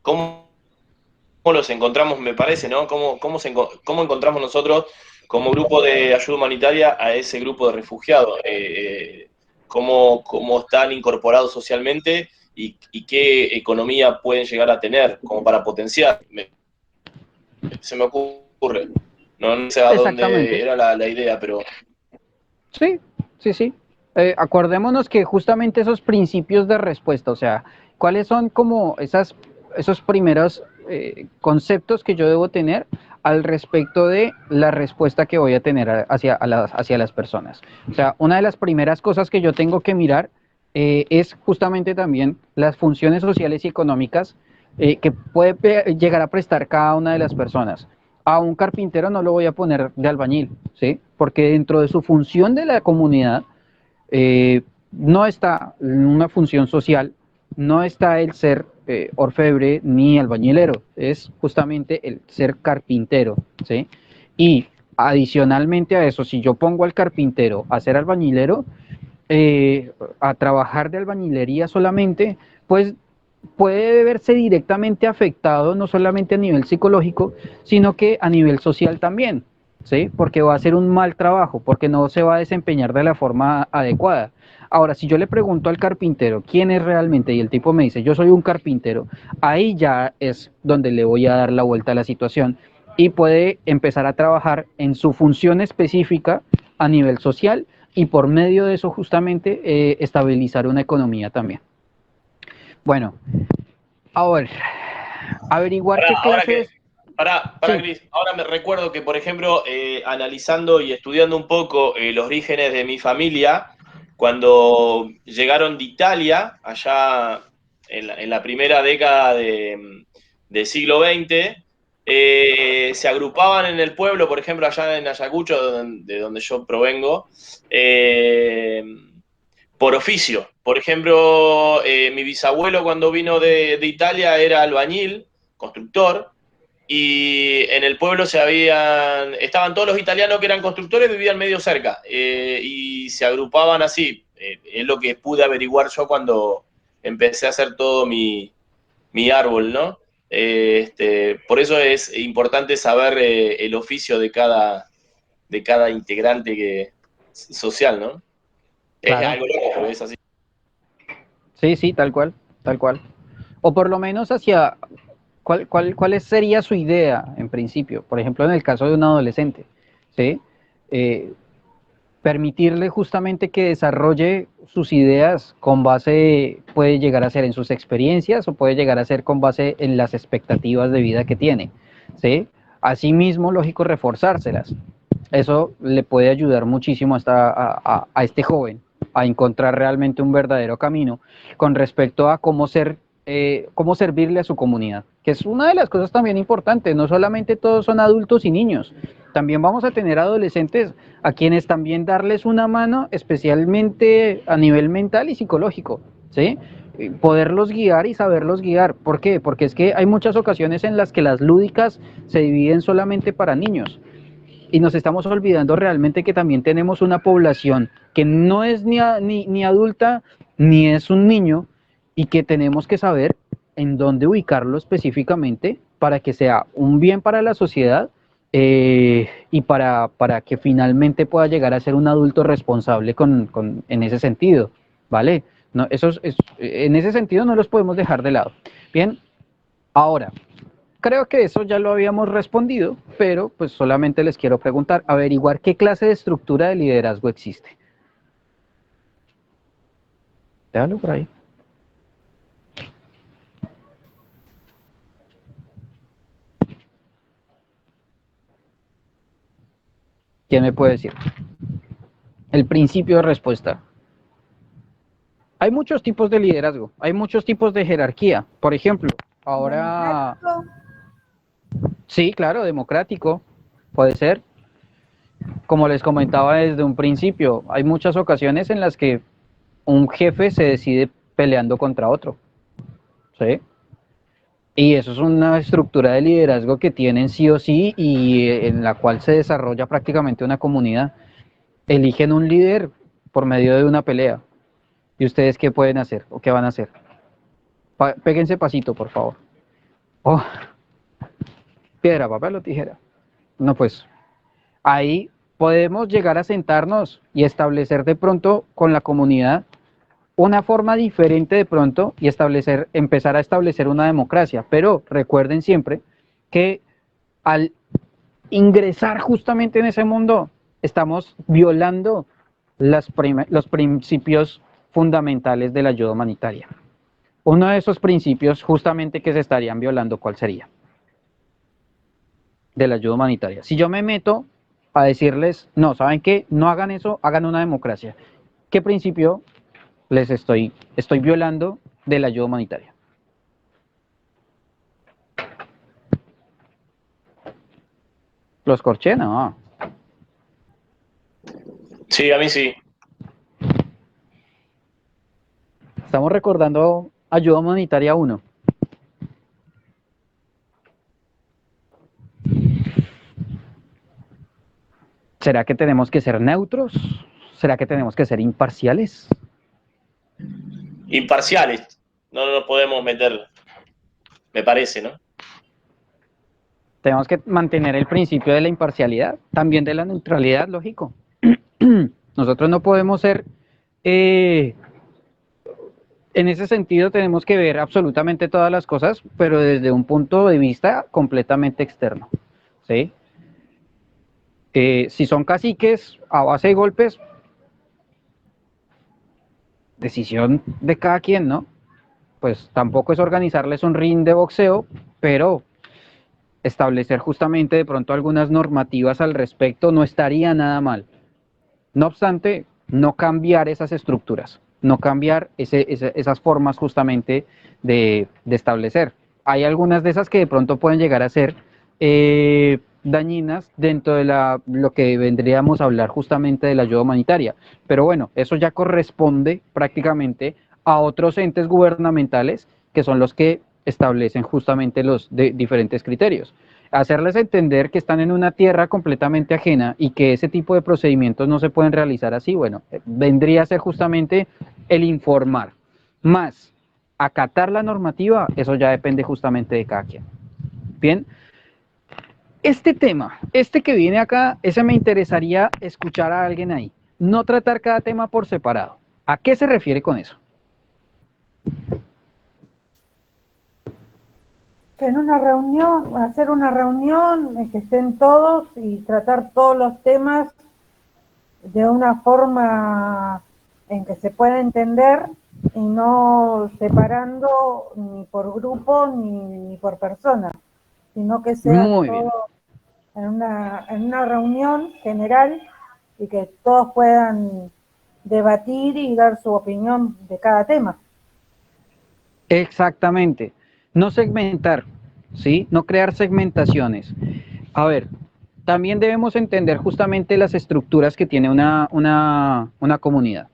[SPEAKER 2] ¿cómo los encontramos, me parece, ¿no? ¿Cómo encontramos nosotros como grupo de ayuda humanitaria a ese grupo de refugiados? ¿Cómo están incorporados socialmente y qué economía pueden llegar a tener como para potenciar? Se me ocurre. No sé a dónde era la idea, pero...
[SPEAKER 1] Sí, sí, sí. Acordémonos que justamente esos principios de respuesta, o sea, cuáles son como esos primeros conceptos que yo debo tener al respecto de la respuesta que voy a tener hacia las personas. O sea, una de las primeras cosas que yo tengo que mirar es justamente también las funciones sociales y económicas que puede llegar a prestar cada una de las personas. A un carpintero no lo voy a poner de albañil, ¿sí? Porque dentro de su función de la comunidad no está una función social, no está el ser orfebre ni albañilero, es justamente el ser carpintero, ¿sí? Y adicionalmente a eso, si yo pongo al carpintero a ser albañilero, a trabajar de albañilería solamente, pues puede verse directamente afectado no solamente a nivel psicológico, sino que a nivel social también, ¿sí? Porque va a hacer un mal trabajo, porque no se va a desempeñar de la forma adecuada. Ahora, si yo le pregunto al carpintero quién es realmente y el tipo me dice, yo soy un carpintero, ahí ya es donde le voy a dar la vuelta a la situación y puede empezar a trabajar en su función específica a nivel social y por medio de eso justamente estabilizar una economía también. Bueno, ahora, averiguar qué clases...
[SPEAKER 2] Para, Cris, ahora me recuerdo que, por ejemplo, analizando y estudiando un poco los orígenes de mi familia, cuando llegaron de Italia, allá en la primera década del siglo XX, se agrupaban en el pueblo, por ejemplo, allá en Ayacucho, de donde yo provengo, por oficio. Por ejemplo, mi bisabuelo cuando vino de Italia era albañil, constructor, y en el pueblo estaban todos los italianos que eran constructores, vivían medio cerca, y se agrupaban así. Es lo que pude averiguar yo cuando empecé a hacer todo mi árbol, ¿no? Por eso es importante saber el oficio de cada integrante social, ¿no?
[SPEAKER 1] Claro.
[SPEAKER 2] Es algo loco, pero es así.
[SPEAKER 1] Sí, sí, tal cual, tal cual. O por lo menos hacia cuál sería su idea en principio. Por ejemplo, en el caso de un adolescente, ¿sí? Permitirle justamente que desarrolle sus ideas con base, puede llegar a ser en sus experiencias o puede llegar a ser con base en las expectativas de vida que tiene, ¿sí? Asimismo, lógico, reforzárselas. Eso le puede ayudar muchísimo a este joven, a encontrar realmente un verdadero camino con respecto a cómo servirle a su comunidad, que es una de las cosas también importantes. No solamente todos son adultos y niños, también vamos a tener adolescentes a quienes también darles una mano, especialmente a nivel mental y psicológico, ¿sí? Poderlos guiar y saberlos guiar. ¿Por qué? Porque es que hay muchas ocasiones en las que las lúdicas se dividen solamente para niños y nos estamos olvidando realmente que también tenemos una población que no es ni adulta ni es un niño, y que tenemos que saber en dónde ubicarlo específicamente para que sea un bien para la sociedad, y para que finalmente pueda llegar a ser un adulto responsable en ese sentido, ¿vale? No, en ese sentido no los podemos dejar de lado. Bien, ahora, creo que eso ya lo habíamos respondido, pero pues solamente les quiero preguntar, averiguar qué clase de estructura de liderazgo existe. Déjalo por ahí. ¿Quién me puede decir? El principio de respuesta. Hay muchos tipos de liderazgo, hay muchos tipos de jerarquía. Por ejemplo, ahora... Sí, claro, democrático, puede ser. Como les comentaba desde un principio, hay muchas ocasiones en las que un jefe se decide peleando contra otro, ¿sí? Y eso es una estructura de liderazgo que tienen sí o sí, y en la cual se desarrolla prácticamente una comunidad. Eligen un líder por medio de una pelea. ¿Y ustedes qué pueden hacer o qué van a hacer? Péguense pasito, por favor. Oh, piedra, papel o tijera. No, pues ahí podemos llegar a sentarnos y establecer de pronto con la comunidad una forma diferente de pronto y empezar a establecer una democracia. Pero recuerden siempre que al ingresar justamente en ese mundo estamos violando los principios fundamentales de la ayuda humanitaria. Uno de esos principios justamente que se estarían violando, ¿cuál sería? De la ayuda humanitaria. Si yo me meto a decirles, no, ¿saben qué? No hagan eso, hagan una democracia. ¿Qué principio les estoy violando de la ayuda humanitaria? ¿Los corché? No.
[SPEAKER 2] Sí, a mí sí.
[SPEAKER 1] Estamos recordando ayuda humanitaria 1. ¿Será que tenemos que ser neutros? ¿Será que tenemos que ser imparciales?
[SPEAKER 2] Imparciales. No nos podemos meter, me parece, ¿no?
[SPEAKER 1] Tenemos que mantener el principio de la imparcialidad, también de la neutralidad, lógico. Nosotros no podemos ser... en ese sentido tenemos que ver absolutamente todas las cosas, pero desde un punto de vista completamente externo, ¿sí? Si son caciques a base de golpes, decisión de cada quien, ¿no? Pues tampoco es organizarles un ring de boxeo, pero establecer justamente de pronto algunas normativas al respecto no estaría nada mal. No obstante, no cambiar esas estructuras, no cambiar esas formas justamente de establecer. Hay algunas de esas que de pronto pueden llegar a ser dañinas dentro de lo que vendríamos a hablar justamente de la ayuda humanitaria. Pero bueno, eso ya corresponde prácticamente a otros entes gubernamentales que son los que establecen justamente los diferentes criterios. Hacerles entender que están en una tierra completamente ajena y que ese tipo de procedimientos no se pueden realizar así, bueno, vendría a ser justamente el informar. Más acatar la normativa, eso ya depende justamente de cada quien. Bien, este tema, que viene acá, ese me interesaría escuchar a alguien ahí. No tratar cada tema por separado. ¿A qué se refiere con eso?
[SPEAKER 4] En una reunión, hacer una reunión en que estén todos y tratar todos los temas de una forma en que se pueda entender y no separando ni por grupo ni por persona, sino que sea todo en una reunión general y que todos puedan debatir y dar su opinión de cada tema.
[SPEAKER 1] Exactamente. No segmentar, ¿sí? No crear segmentaciones. A ver, también debemos entender justamente las estructuras que tiene una comunidad.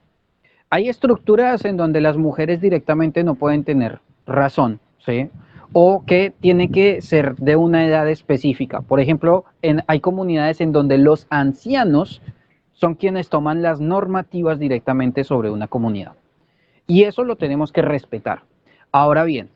[SPEAKER 1] Hay estructuras en donde las mujeres directamente no pueden tener razón, ¿sí? O que tiene que ser de una edad específica. Por ejemplo, hay comunidades en donde los ancianos son quienes toman las normativas directamente sobre una comunidad. Y eso lo tenemos que respetar. Ahora bien,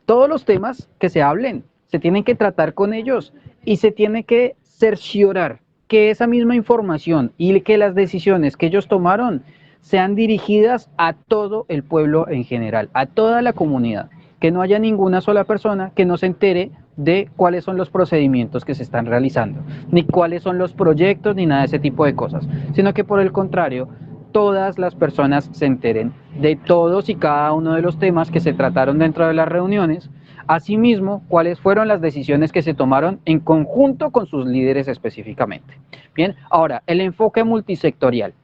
[SPEAKER 1] todos los temas que se hablen se tienen que tratar con ellos y se tiene que cerciorar que esa misma información y que las decisiones que ellos tomaron sean dirigidas a todo el pueblo en general, a toda la comunidad, que no haya ninguna sola persona que no se entere de cuáles son los procedimientos que se están realizando, ni cuáles son los proyectos, ni nada de ese tipo de cosas, sino que por el contrario, todas las personas se enteren de todos y cada uno de los temas que se trataron dentro de las reuniones, asimismo, cuáles fueron las decisiones que se tomaron en conjunto con sus líderes específicamente. Bien, ahora, el enfoque multisectorial.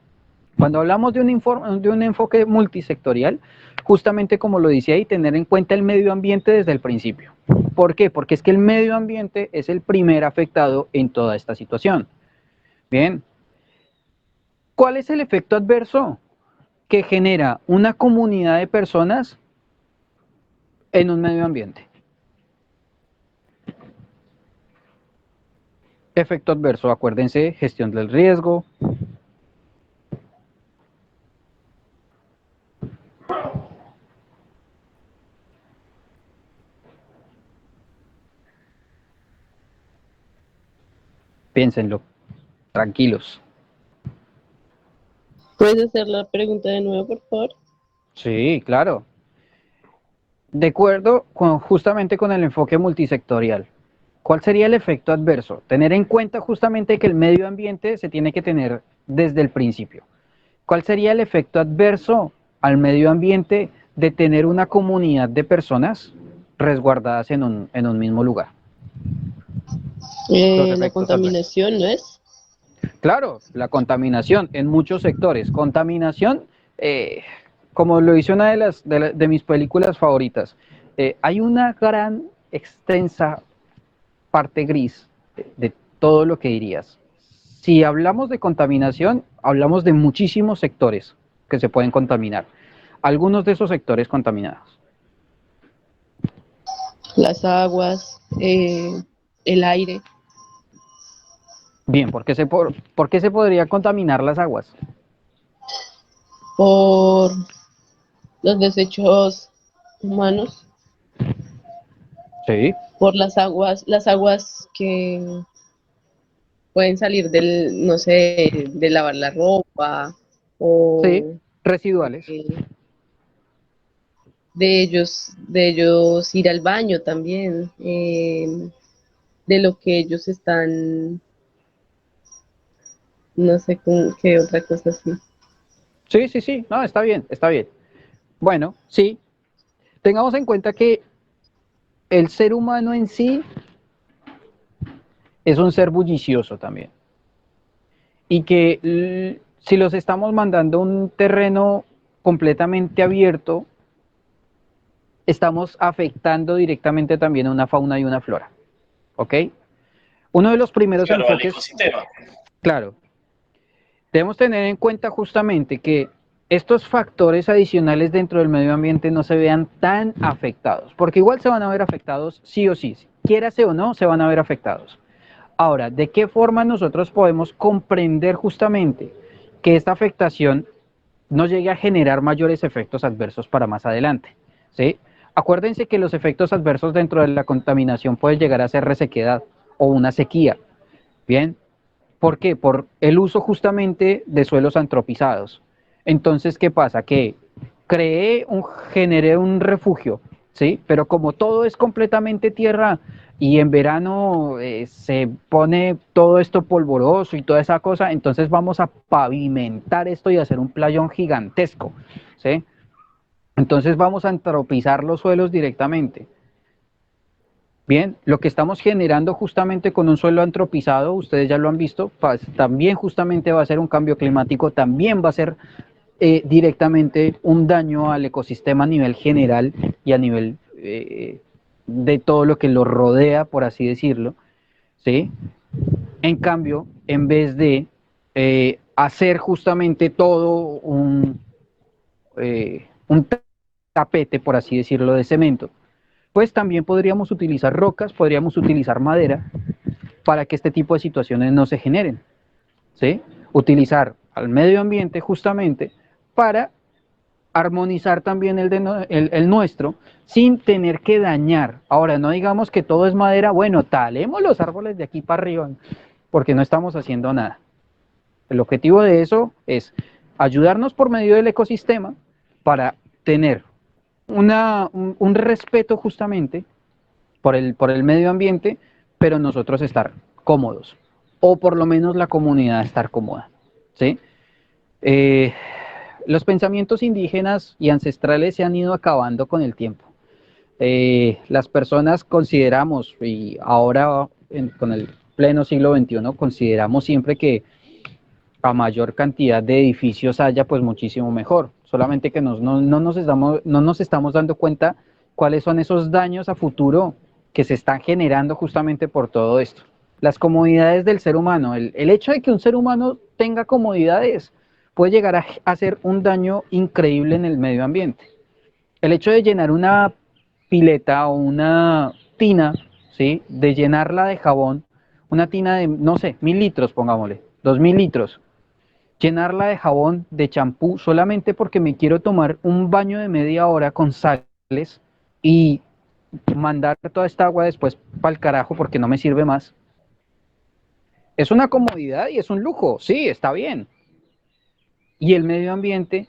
[SPEAKER 1] Cuando hablamos de un enfoque multisectorial, justamente como lo decía ahí, tener en cuenta el medio ambiente desde el principio. ¿Por qué? Porque es que el medio ambiente es el primer afectado en toda esta situación. Bien, ¿cuál es el efecto adverso que genera una comunidad de personas en un medio ambiente? Efecto adverso, acuérdense, gestión del riesgo. Piénsenlo, tranquilos.
[SPEAKER 3] ¿Puedes hacer la pregunta de nuevo, por favor?
[SPEAKER 1] Sí, claro. De acuerdo justamente con el enfoque multisectorial, ¿cuál sería el efecto adverso? Tener en cuenta justamente que el medio ambiente se tiene que tener desde el principio. ¿Cuál sería el efecto adverso al medio ambiente de tener una comunidad de personas resguardadas en un mismo lugar?
[SPEAKER 3] La contaminación, ¿no es?
[SPEAKER 1] Claro, la contaminación en muchos sectores. Contaminación, como lo hice una de mis películas favoritas, hay una gran, extensa parte gris de todo lo que dirías. Si hablamos de contaminación, hablamos de muchísimos sectores que se pueden contaminar. Algunos de esos sectores contaminados.
[SPEAKER 3] Las aguas, el aire.
[SPEAKER 1] Bien, ¿por qué se podría contaminar las aguas?
[SPEAKER 3] Por los desechos humanos,
[SPEAKER 1] Sí.
[SPEAKER 3] por las aguas que pueden salir del, no sé, de lavar la ropa,
[SPEAKER 1] Sí,
[SPEAKER 3] o
[SPEAKER 1] residuales.
[SPEAKER 3] de ellos ir al baño también, de lo que ellos están, no sé qué otra cosa así.
[SPEAKER 1] Sí, no, está bien, está bien. Bueno, sí, tengamos en cuenta que el ser humano en sí es un ser bullicioso también. Y que si los estamos mandando a un terreno completamente abierto, estamos afectando directamente también a una fauna y una flora. ¿Ok? Uno de los primeros enfoques...
[SPEAKER 2] al ecosistema.
[SPEAKER 1] Claro. Debemos tener en cuenta justamente que estos factores adicionales dentro del medio ambiente no se vean tan afectados, porque igual se van a ver afectados sí o sí, quiérase o no, se van a ver afectados. Ahora, ¿de qué forma nosotros podemos comprender justamente que esta afectación no llegue a generar mayores efectos adversos para más adelante? ¿Sí? Acuérdense que los efectos adversos dentro de la contaminación pueden llegar a ser resequedad o una sequía. Bien, ¿por qué? Por el uso justamente de suelos antropizados. Entonces, ¿qué pasa? Que generé un refugio, ¿sí? Pero como todo es completamente tierra y en verano se pone todo esto polvoroso y toda esa cosa, entonces vamos a pavimentar esto y hacer un playón gigantesco, ¿sí? Entonces vamos a antropizar los suelos directamente. Bien, lo que estamos generando justamente con un suelo antropizado, ustedes ya lo han visto, pues, también justamente va a ser un cambio climático, también va a ser directamente un daño al ecosistema a nivel general y a nivel de todo lo que lo rodea, por así decirlo, ¿sí? En cambio, en vez de hacer justamente todo un tapete, por así decirlo, de cemento, pues también podríamos utilizar rocas, podríamos utilizar madera para que este tipo de situaciones no se generen, ¿sí? Utilizar al medio ambiente justamente para armonizar también el nuestro sin tener que dañar. Ahora, no digamos que todo es madera, bueno, talemos los árboles de aquí para arriba, porque no estamos haciendo nada. El objetivo de eso es ayudarnos por medio del ecosistema para tener un respeto justamente por el medio ambiente, pero nosotros estar cómodos, o por lo menos la comunidad estar cómoda, ¿sí? Los pensamientos indígenas y ancestrales se han ido acabando con el tiempo. Las personas consideramos, y ahora con el pleno siglo XXI, consideramos siempre que a mayor cantidad de edificios haya, pues muchísimo mejor. Solamente que no nos estamos dando cuenta cuáles son esos daños a futuro que se están generando justamente por todo esto. Las comodidades del ser humano, el hecho de que un ser humano tenga comodidades puede llegar a hacer un daño increíble en el medio ambiente. El hecho de llenar una pileta o una tina, ¿sí? De llenarla de jabón, una tina de, no sé, 1000 litros, pongámosle, 2000 litros, llenarla de jabón, de champú, solamente porque me quiero tomar un baño de media hora con sales y mandar toda esta agua después para el carajo porque no me sirve más. Es una comodidad y es un lujo, sí, está bien. Y el medio ambiente,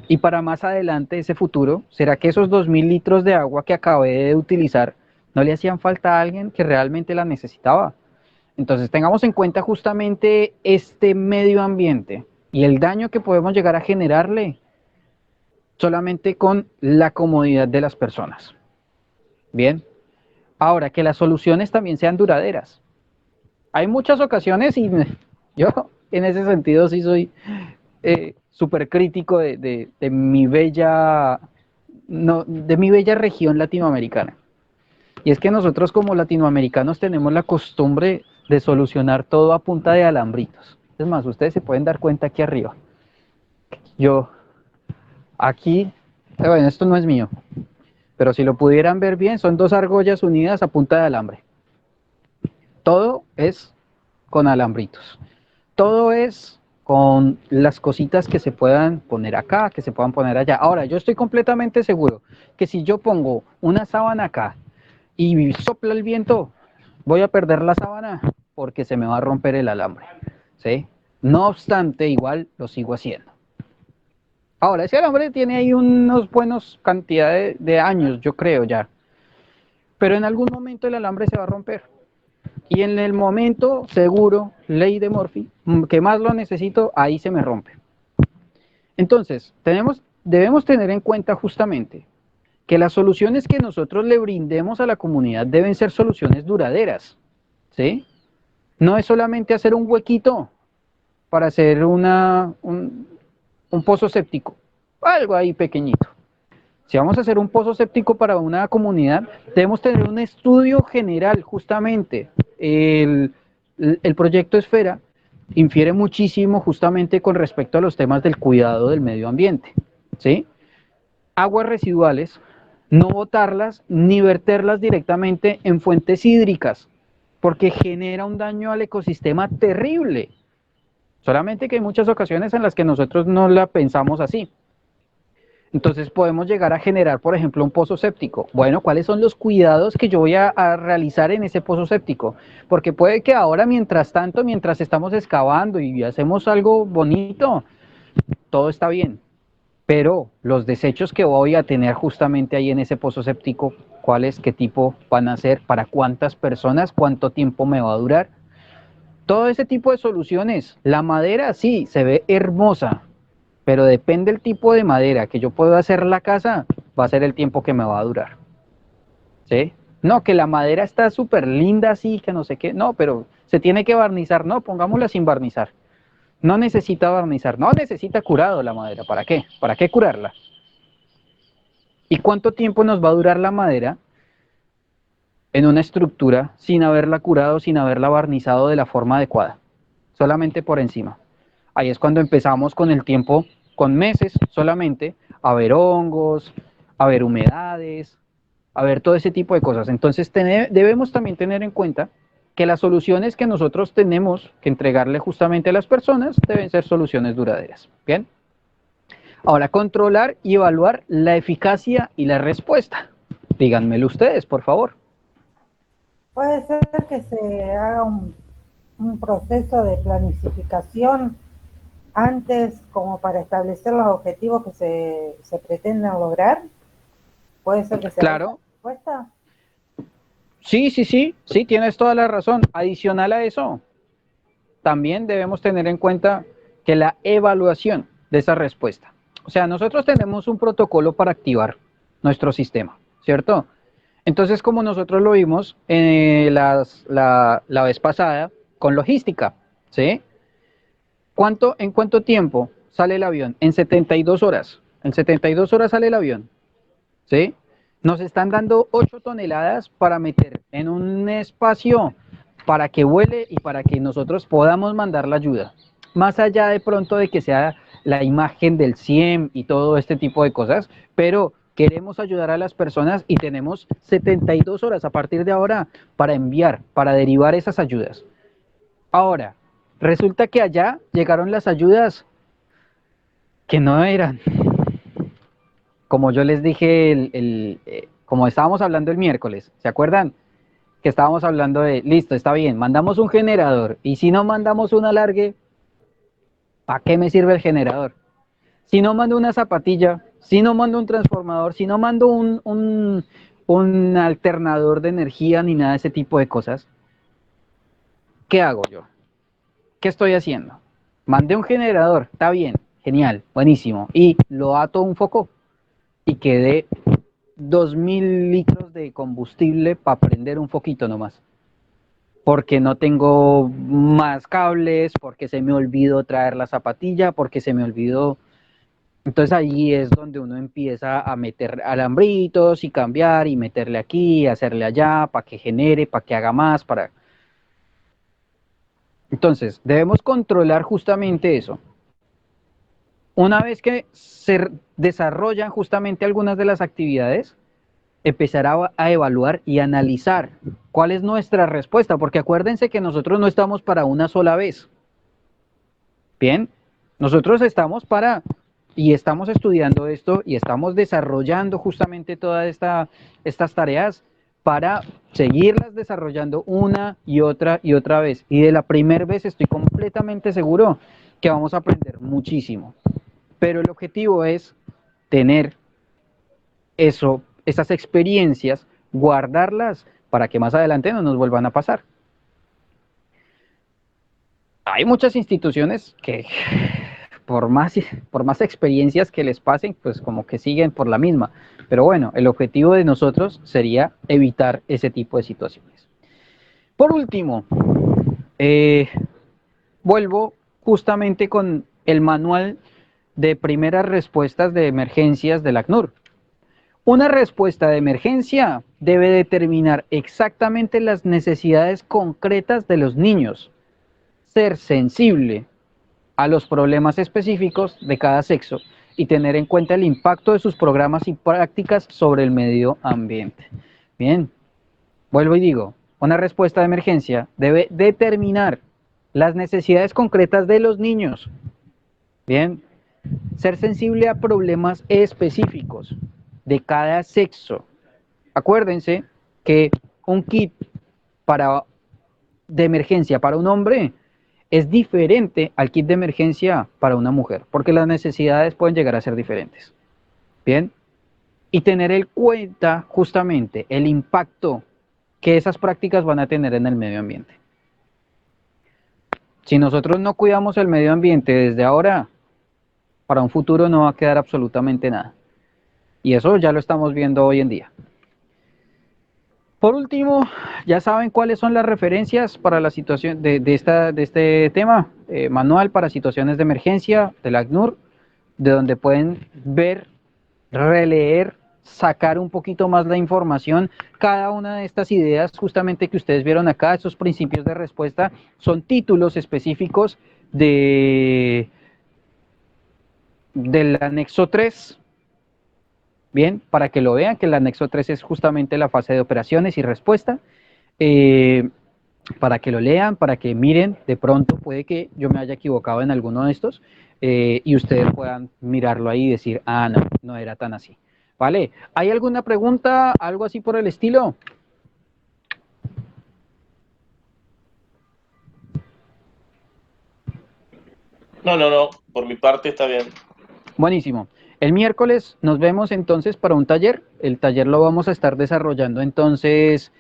[SPEAKER 1] y para más adelante ese futuro, ¿será que esos 2000 litros de agua que acabé de utilizar no le hacían falta a alguien que realmente la necesitaba? Entonces tengamos en cuenta justamente este medio ambiente y el daño que podemos llegar a generarle solamente con la comodidad de las personas. Bien, ahora que las soluciones también sean duraderas. Hay muchas ocasiones y yo en ese sentido sí soy súper crítico de mi bella, no, de mi bella región latinoamericana. Y es que nosotros como latinoamericanos tenemos la costumbre de solucionar todo a punta de alambritos. Es más, ustedes se pueden dar cuenta aquí arriba. Yo, aquí, bueno, esto no es mío, pero si lo pudieran ver bien, son dos argollas unidas a punta de alambre. Todo es con alambritos. Todo es con las cositas que se puedan poner acá, que se puedan poner allá. Ahora, yo estoy completamente seguro que si yo pongo una sábana acá y sopla el viento, voy a perder la sábana porque se me va a romper el alambre, ¿sí? No obstante, igual lo sigo haciendo. Ahora, ese alambre tiene ahí unos buenos cantidades de años, yo creo ya. Pero en algún momento el alambre se va a romper. Y en el momento seguro, ley de Murphy, que más lo necesito, ahí se me rompe. Entonces, debemos tener en cuenta justamente que las soluciones que nosotros le brindemos a la comunidad deben ser soluciones duraderas, ¿sí? No es solamente hacer un huequito para hacer un pozo séptico, algo ahí pequeñito. Si vamos a hacer un pozo séptico para una comunidad, debemos tener un estudio general, justamente. El proyecto Esfera infiere muchísimo justamente con respecto a los temas del cuidado del medio ambiente, ¿sí? Aguas residuales, no botarlas ni verterlas directamente en fuentes hídricas, porque genera un daño al ecosistema terrible. Solamente que hay muchas ocasiones en las que nosotros no la pensamos así. Entonces podemos llegar a generar, por ejemplo, un pozo séptico. Bueno, ¿cuáles son los cuidados que yo voy a realizar en ese pozo séptico? Porque puede que ahora, mientras tanto, mientras estamos excavando y hacemos algo bonito, todo está bien. Pero los desechos que voy a tener justamente ahí en ese pozo séptico, ¿cuáles, qué tipo van a ser, para cuántas personas, cuánto tiempo me va a durar? Todo ese tipo de soluciones. La madera sí, se ve hermosa, pero depende del tipo de madera que yo pueda hacer la casa, va a ser el tiempo que me va a durar, ¿sí? No, que la madera está súper linda así, que no sé qué. No, pero se tiene que barnizar. No, pongámosla sin barnizar. No necesita barnizar, no necesita curado la madera. ¿Para qué? ¿Para qué curarla? ¿Y cuánto tiempo nos va a durar la madera en una estructura sin haberla curado, sin haberla barnizado de la forma adecuada? Solamente por encima. Ahí es cuando empezamos con el tiempo, con meses solamente, a ver hongos, a ver humedades, a ver todo ese tipo de cosas. Entonces debemos también tener en cuenta que las soluciones que nosotros tenemos que entregarle justamente a las personas deben ser soluciones duraderas. ¿Bien? Ahora, controlar y evaluar la eficacia y la respuesta. Díganmelo ustedes, por favor.
[SPEAKER 4] Puede ser que se haga un proceso de planificación antes, como para establecer los objetivos que se pretenden lograr. Puede ser que sea
[SPEAKER 1] claro.
[SPEAKER 4] la respuesta.
[SPEAKER 1] Sí, tienes toda la razón. Adicional a eso, también debemos tener en cuenta que la evaluación de esa respuesta. O sea, nosotros tenemos un protocolo para activar nuestro sistema, ¿cierto? Entonces, como nosotros lo vimos la vez pasada con logística, ¿sí? ¿En cuánto tiempo sale el avión? En 72 horas. En 72 horas sale el avión, ¿sí? Nos están dando 8 toneladas para meter en un espacio para que vuele y para que nosotros podamos mandar la ayuda. Más allá de pronto de que sea la imagen del CIEM y todo este tipo de cosas, pero queremos ayudar a las personas y tenemos 72 horas a partir de ahora para enviar, para derivar esas ayudas. Ahora, resulta que allá llegaron las ayudas que no eran. Como yo les dije, como estábamos hablando el miércoles, ¿se acuerdan? Que estábamos hablando de, listo, está bien, mandamos un generador, y si no mandamos un alargue, ¿para qué me sirve el generador? Si no mando una zapatilla, si no mando un transformador, si no mando un alternador de energía ni nada de ese tipo de cosas, ¿qué hago yo? ¿Qué estoy haciendo? Mandé un generador, está bien, genial, buenísimo, y lo ato a un foco y quedé 2000 litros de combustible para prender un foquito nomás. Porque no tengo más cables, porque se me olvidó traer la zapatilla, porque se me olvidó. Entonces ahí es donde uno empieza a meter alambritos y cambiar y meterle aquí, hacerle allá, para que genere, para que haga más, para... Entonces, debemos controlar justamente eso. Una vez que se desarrollan justamente algunas de las actividades, empezar a evaluar y analizar cuál es nuestra respuesta, porque acuérdense que nosotros no estamos para una sola vez. Bien, nosotros estamos y estamos estudiando esto y estamos desarrollando justamente todas estas tareas para seguirlas desarrollando una y otra vez. Y de la primera vez estoy completamente seguro que vamos a aprender muchísimo. Pero el objetivo es tener esas experiencias, guardarlas para que más adelante no nos vuelvan a pasar. Hay muchas instituciones que por más experiencias que les pasen, pues como que siguen por la misma. Pero bueno, el objetivo de nosotros sería evitar ese tipo de situaciones. Por último, vuelvo justamente con el manual de primeras respuestas de emergencias del ACNUR. Una respuesta de emergencia debe determinar exactamente las necesidades concretas de los niños, ser sensible a los problemas específicos de cada sexo y tener en cuenta el impacto de sus programas y prácticas sobre el medio ambiente. Bien, vuelvo y digo, una respuesta de emergencia debe determinar las necesidades concretas de los niños. Bien, ser sensible a problemas específicos de cada sexo. Acuérdense que un kit de emergencia para un hombre es diferente al kit de emergencia para una mujer, porque las necesidades pueden llegar a ser diferentes. Bien, y tener en cuenta justamente el impacto que esas prácticas van a tener en el medio ambiente. Si nosotros no cuidamos el medio ambiente desde ahora, para un futuro no va a quedar absolutamente nada. Y eso ya lo estamos viendo hoy en día. Por último, ya saben cuáles son las referencias para la situación de este tema, manual para situaciones de emergencia del ACNUR, de donde pueden ver, releer, sacar un poquito más la información. Cada una de estas ideas justamente que ustedes vieron acá, esos principios de respuesta, son títulos específicos del anexo 3. Bien, para que lo vean, que el anexo 3 es justamente la fase de operaciones y respuesta. Para que lo lean, para que miren, de pronto puede que yo me haya equivocado en alguno de estos y ustedes puedan mirarlo ahí y decir, ah, no, no era tan así. ¿Vale? ¿Hay alguna pregunta, algo así por el estilo?
[SPEAKER 2] No, por mi parte está bien.
[SPEAKER 1] Buenísimo. El miércoles nos vemos entonces para un taller. El taller lo vamos a estar desarrollando entonces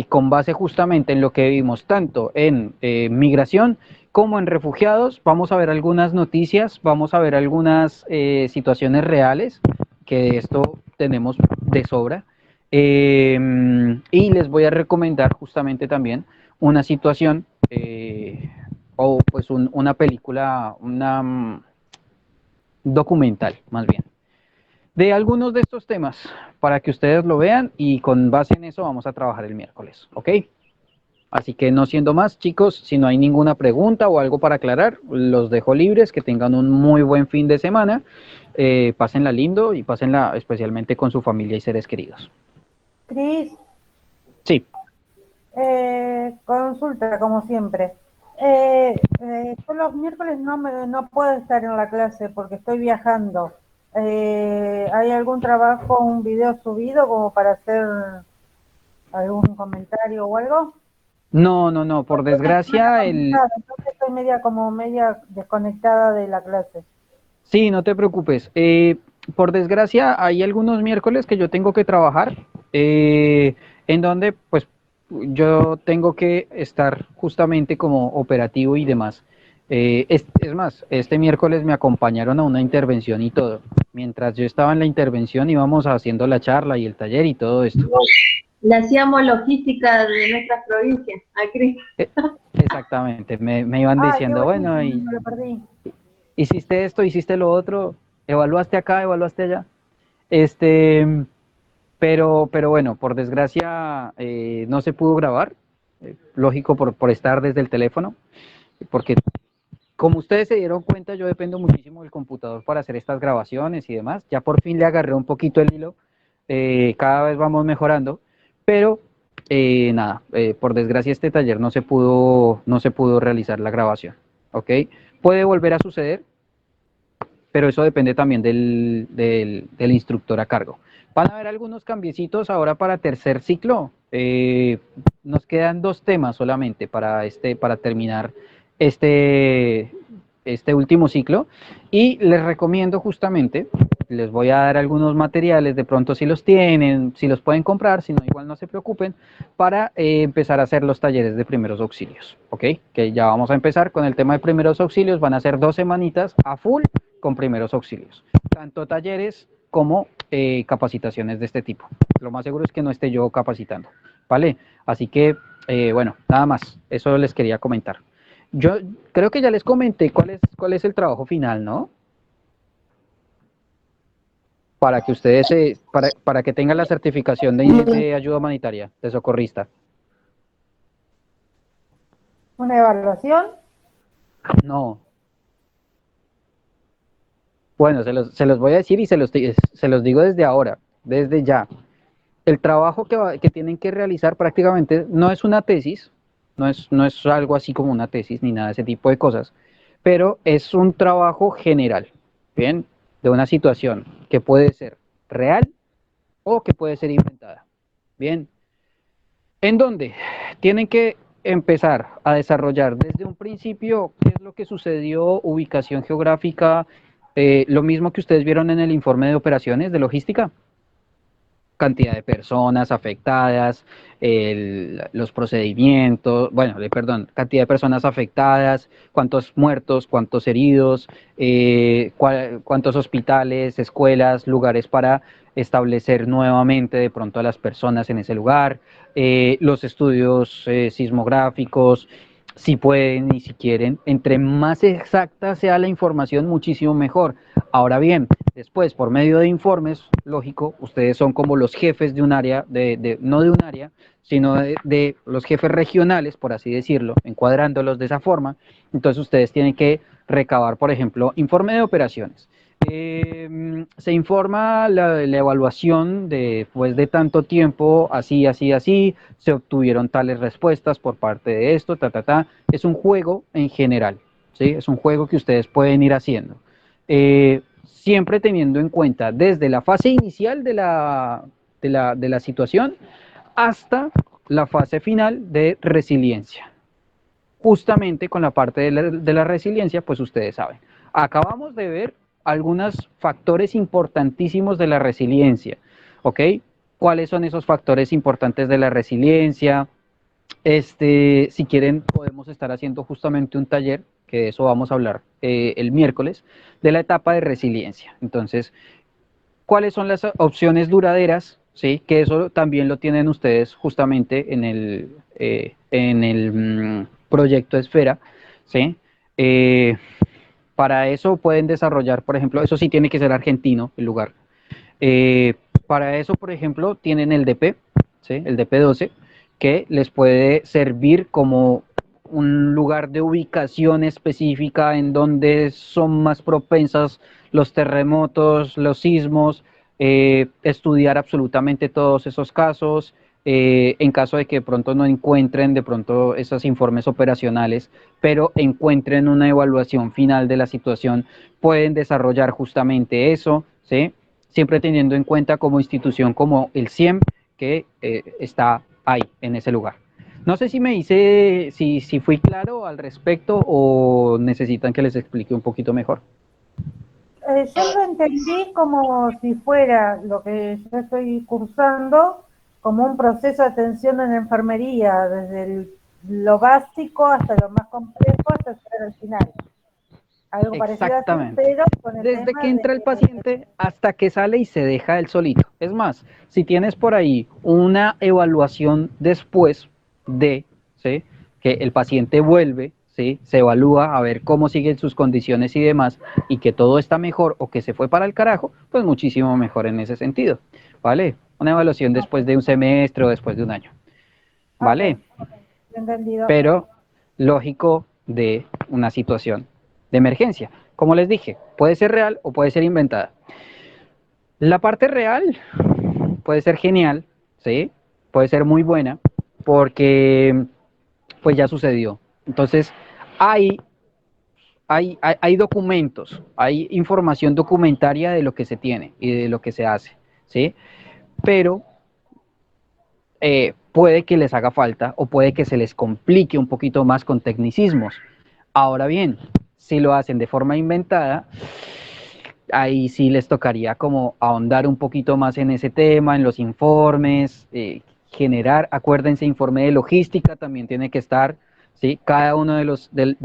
[SPEAKER 1] con base justamente en lo que vimos tanto en migración como en refugiados. Vamos a ver algunas noticias, vamos a ver algunas situaciones reales, que de esto tenemos de sobra. Y les voy a recomendar justamente también una situación o pues una película, una documental más bien, de algunos de estos temas para que ustedes lo vean y con base en eso vamos a trabajar el miércoles, ¿ok? Así que no siendo más, chicos, si no hay ninguna pregunta o algo para aclarar, los dejo libres, que tengan un muy buen fin de semana, pásenla lindo y pásenla especialmente con su familia y seres queridos.
[SPEAKER 4] Cris,
[SPEAKER 1] Sí.
[SPEAKER 4] Consulta como siempre. Yo los miércoles no puedo estar en la clase porque estoy viajando. ¿Hay algún trabajo, un video subido como para hacer algún comentario o algo?
[SPEAKER 1] No, por desgracia
[SPEAKER 4] Entonces estoy media desconectada de la clase.
[SPEAKER 1] Sí, no te preocupes. Por desgracia, hay algunos miércoles que yo tengo que trabajar, en donde pues yo tengo que estar justamente como operativo y demás. Es más, este miércoles me acompañaron a una intervención y todo. Mientras yo estaba en la intervención íbamos haciendo la charla y el taller y todo esto.
[SPEAKER 5] Le hacíamos logística de nuestras provincias a Cris.
[SPEAKER 1] Exactamente, me iban diciendo, bueno, y
[SPEAKER 4] me lo perdí.
[SPEAKER 1] hiciste esto, hiciste lo otro, evaluaste acá, evaluaste allá. Pero bueno, por desgracia no se pudo grabar, lógico por estar desde el teléfono, porque como ustedes se dieron cuenta, yo dependo muchísimo del computador para hacer estas grabaciones y demás. Ya por fin le agarré un poquito el hilo, cada vez vamos mejorando, pero nada, por desgracia este taller no se pudo realizar la grabación, ¿ok? Puede volver a suceder, pero eso depende también del instructor a cargo. Van a haber algunos cambiecitos ahora para tercer ciclo. Nos quedan 2 temas solamente para terminar este último ciclo, y les recomiendo justamente, les voy a dar algunos materiales, de pronto si los tienen, si los pueden comprar, si no igual no se preocupen, para empezar a hacer los talleres de primeros auxilios, ¿ok? Que ya vamos a empezar con el tema de primeros auxilios, van a ser 2 semanitas a full con primeros auxilios, tanto talleres como capacitaciones de este tipo. Lo más seguro es que no esté yo capacitando, ¿vale? Así que, bueno, nada más, eso les quería comentar. Yo creo que ya les comenté cuál es el trabajo final, ¿no? Para que ustedes, para que tengan la certificación de ayuda humanitaria, de socorrista.
[SPEAKER 4] ¿Una evaluación?
[SPEAKER 1] No. Bueno, se los voy a decir y se los digo desde ahora, desde ya. El trabajo que tienen que realizar prácticamente no es una tesis, no es algo así como una tesis ni nada de ese tipo de cosas, pero es un trabajo general, ¿bien? De una situación que puede ser real o que puede ser inventada, ¿bien? En donde tienen que empezar a desarrollar desde un principio qué es lo que sucedió, ubicación geográfica, lo mismo que ustedes vieron en el informe de operaciones de logística. cantidad de personas afectadas, los procedimientos, bueno, perdón, cantidad de personas afectadas, cuántos muertos, cuántos heridos, cuántos hospitales, escuelas, lugares para establecer nuevamente de pronto a las personas en ese lugar, los estudios sismográficos, si pueden y si quieren, entre más exacta sea la información, muchísimo mejor. Ahora bien, después, por medio de informes, lógico, ustedes son como los jefes de un área, no de un área, sino de los jefes regionales, por así decirlo, encuadrándolos de esa forma. Entonces ustedes tienen que recabar, por ejemplo, informe de operaciones. Se informa la evaluación después de tanto tiempo, así, así, así, se obtuvieron tales respuestas por parte de esto, Es un juego en general, ¿sí? Es un juego que ustedes pueden ir haciendo. Siempre teniendo en cuenta desde la fase inicial de la situación hasta la fase final de resiliencia. Justamente con la parte de la resiliencia, pues ustedes saben. Acabamos de ver algunos factores importantísimos de la resiliencia, ¿ok? ¿Cuáles son esos factores importantes de la resiliencia? Si quieren, podemos estar haciendo justamente un taller, que de eso vamos a hablar el miércoles, de la etapa de resiliencia. Entonces, ¿cuáles son las opciones duraderas? ¿Sí? Que eso también lo tienen ustedes justamente en el proyecto Esfera, ¿sí? Para eso pueden desarrollar, por ejemplo, eso sí tiene que ser argentino el lugar. Para eso, por ejemplo, tienen el DP, ¿sí? El DP12, que les puede servir como un lugar de ubicación específica en donde son más propensas los terremotos, los sismos, estudiar absolutamente todos esos casos, en caso de que de pronto no encuentren de pronto esos informes operacionales, pero encuentren una evaluación final de la situación, pueden desarrollar justamente eso, ¿sí? Siempre teniendo en cuenta como institución como el CIEM, que está ahí, en ese lugar. No sé si me hice, si fui claro al respecto o necesitan que les explique un poquito mejor.
[SPEAKER 4] Yo lo entendí como si fuera lo que yo estoy cursando, como un proceso de atención en enfermería, desde lo básico hasta lo más complejo hasta llegar al final. Algo parecido así, pero con el
[SPEAKER 1] desde que entra el paciente hasta que sale y se deja él solito. Es más, si tienes por ahí una evaluación después de, ¿sí? Que el paciente vuelve, ¿sí? Se evalúa a ver cómo siguen sus condiciones y demás, y que todo está mejor o que se fue para el carajo, pues muchísimo mejor en ese sentido, ¿vale? Una evaluación después de un semestre o después de un año, ¿vale?
[SPEAKER 4] Entendido.
[SPEAKER 1] Pero lógico de una situación de emergencia. Como les dije, puede ser real o puede ser inventada. La parte real puede ser genial, ¿sí? Puede ser muy buena porque pues ya sucedió. Entonces, hay documentos, hay información documentaria de lo que se tiene y de lo que se hace, ¿sí? Pero puede que les haga falta o puede que se les complique un poquito más con tecnicismos. Ahora bien, si lo hacen de forma inventada, ahí sí les tocaría como ahondar un poquito más en ese tema, en los informes, generar, acuérdense, informe de logística también tiene que estar, ¿sí? Cada uno de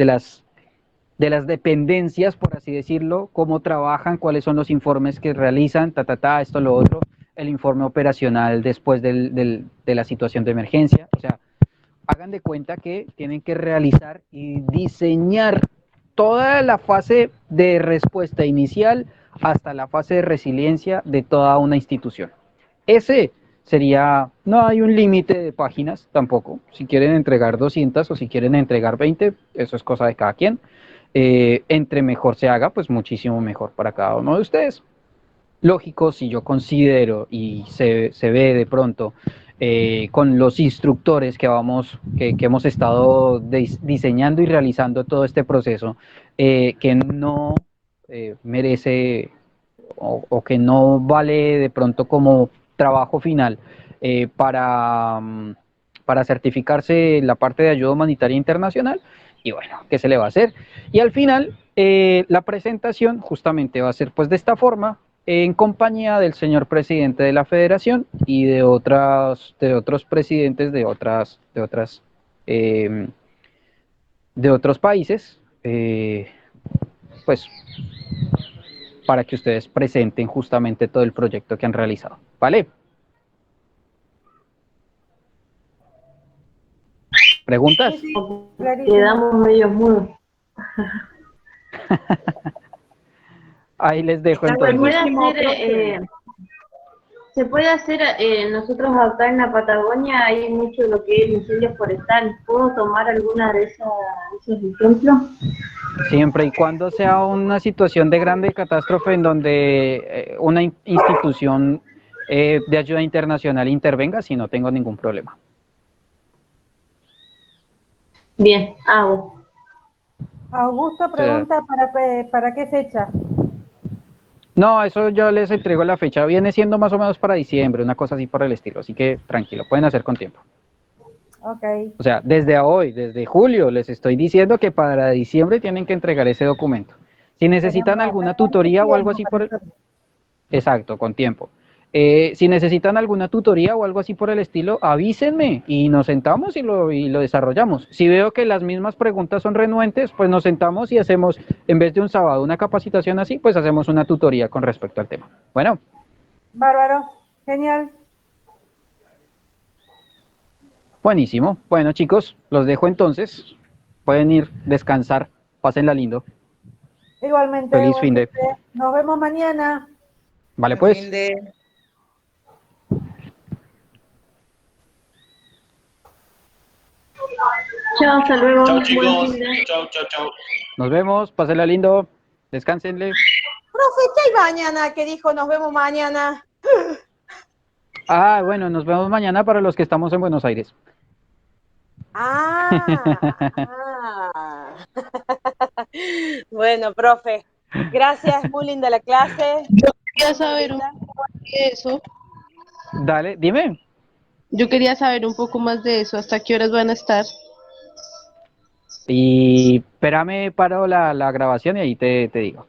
[SPEAKER 1] las dependencias, por así decirlo, cómo trabajan, cuáles son los informes que realizan, esto, lo otro, el informe operacional después de la situación de emergencia. O sea, hagan de cuenta que tienen que realizar y diseñar toda la fase de respuesta inicial hasta la fase de resiliencia de toda una institución. Ese sería, no hay un límite de páginas tampoco. Si quieren entregar 200 o si quieren entregar 20, eso es cosa de cada quien. Entre mejor se haga, pues muchísimo mejor para cada uno de ustedes. Lógico, si yo considero y se ve de pronto con los instructores que hemos estado diseñando y realizando todo este proceso, que no merece o que no vale de pronto como trabajo final para certificarse la parte de ayuda humanitaria internacional, y bueno, ¿qué se le va a hacer? Y al final, la presentación justamente va a ser pues de esta forma, en compañía del señor presidente de la Federación y de otros presidentes eh, de otros países, pues para que ustedes presenten justamente todo el proyecto que han realizado, ¿vale? ¿Preguntas?
[SPEAKER 4] Sí, sí, clarísimo.
[SPEAKER 5] Quedamos medio mudos.
[SPEAKER 1] Ahí les dejo
[SPEAKER 5] Se
[SPEAKER 1] entonces.
[SPEAKER 5] puede hacer, nosotros acá en la Patagonia hay mucho lo que es incendios forestales. ¿Puedo tomar alguna de esos ejemplos?
[SPEAKER 1] Siempre y cuando sea una situación de grande catástrofe en donde una institución de ayuda internacional intervenga, si no tengo ningún problema.
[SPEAKER 5] Bien, hago.
[SPEAKER 4] Augusto pregunta para qué fecha.
[SPEAKER 1] No, eso yo les entrego la fecha. Viene siendo más o menos para diciembre, una cosa así por el estilo. Así que tranquilo, pueden hacer con tiempo.
[SPEAKER 4] Ok.
[SPEAKER 1] O sea, desde hoy, desde julio, les estoy diciendo que para diciembre tienen que entregar ese documento. Si necesitan
[SPEAKER 4] Tenemos
[SPEAKER 1] alguna
[SPEAKER 4] bastante
[SPEAKER 1] tutoría o algo
[SPEAKER 4] tiempo
[SPEAKER 1] así
[SPEAKER 4] para
[SPEAKER 1] por el...
[SPEAKER 4] hacerlo.
[SPEAKER 1] Exacto, con tiempo. Si necesitan alguna tutoría o algo así por el estilo, avísenme y nos sentamos y lo desarrollamos. Si veo que las mismas preguntas son renuentes, pues nos sentamos y hacemos, en vez de un sábado, una capacitación así, pues hacemos una tutoría con respecto al tema. Bueno.
[SPEAKER 4] Bárbaro, genial.
[SPEAKER 1] Buenísimo. Bueno, chicos, los dejo entonces. Pueden ir, descansar, pásenla lindo.
[SPEAKER 4] Igualmente,
[SPEAKER 1] Feliz fin de.
[SPEAKER 4] nos vemos mañana.
[SPEAKER 1] Vale, pues.
[SPEAKER 5] Chao, hasta luego.
[SPEAKER 2] Chao,
[SPEAKER 5] Buen
[SPEAKER 2] chicos.
[SPEAKER 5] fin de.
[SPEAKER 2] Chao.
[SPEAKER 1] Nos vemos, pásenla lindo. Descánsenle.
[SPEAKER 6] Profe, ¿qué hay mañana? Que dijo nos vemos mañana.
[SPEAKER 1] Ah, bueno, nos vemos mañana para los que estamos en Buenos Aires.
[SPEAKER 6] Bueno, profe, gracias, muy linda la clase.
[SPEAKER 3] Yo quería saber un poco más de eso.
[SPEAKER 1] Dale, dime.
[SPEAKER 3] Yo quería saber un poco más de eso. ¿Hasta qué horas van a estar?
[SPEAKER 1] Y espérame, paro la grabación y ahí te digo.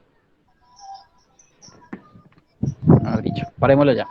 [SPEAKER 1] Mejor dicho, parémoslo ya.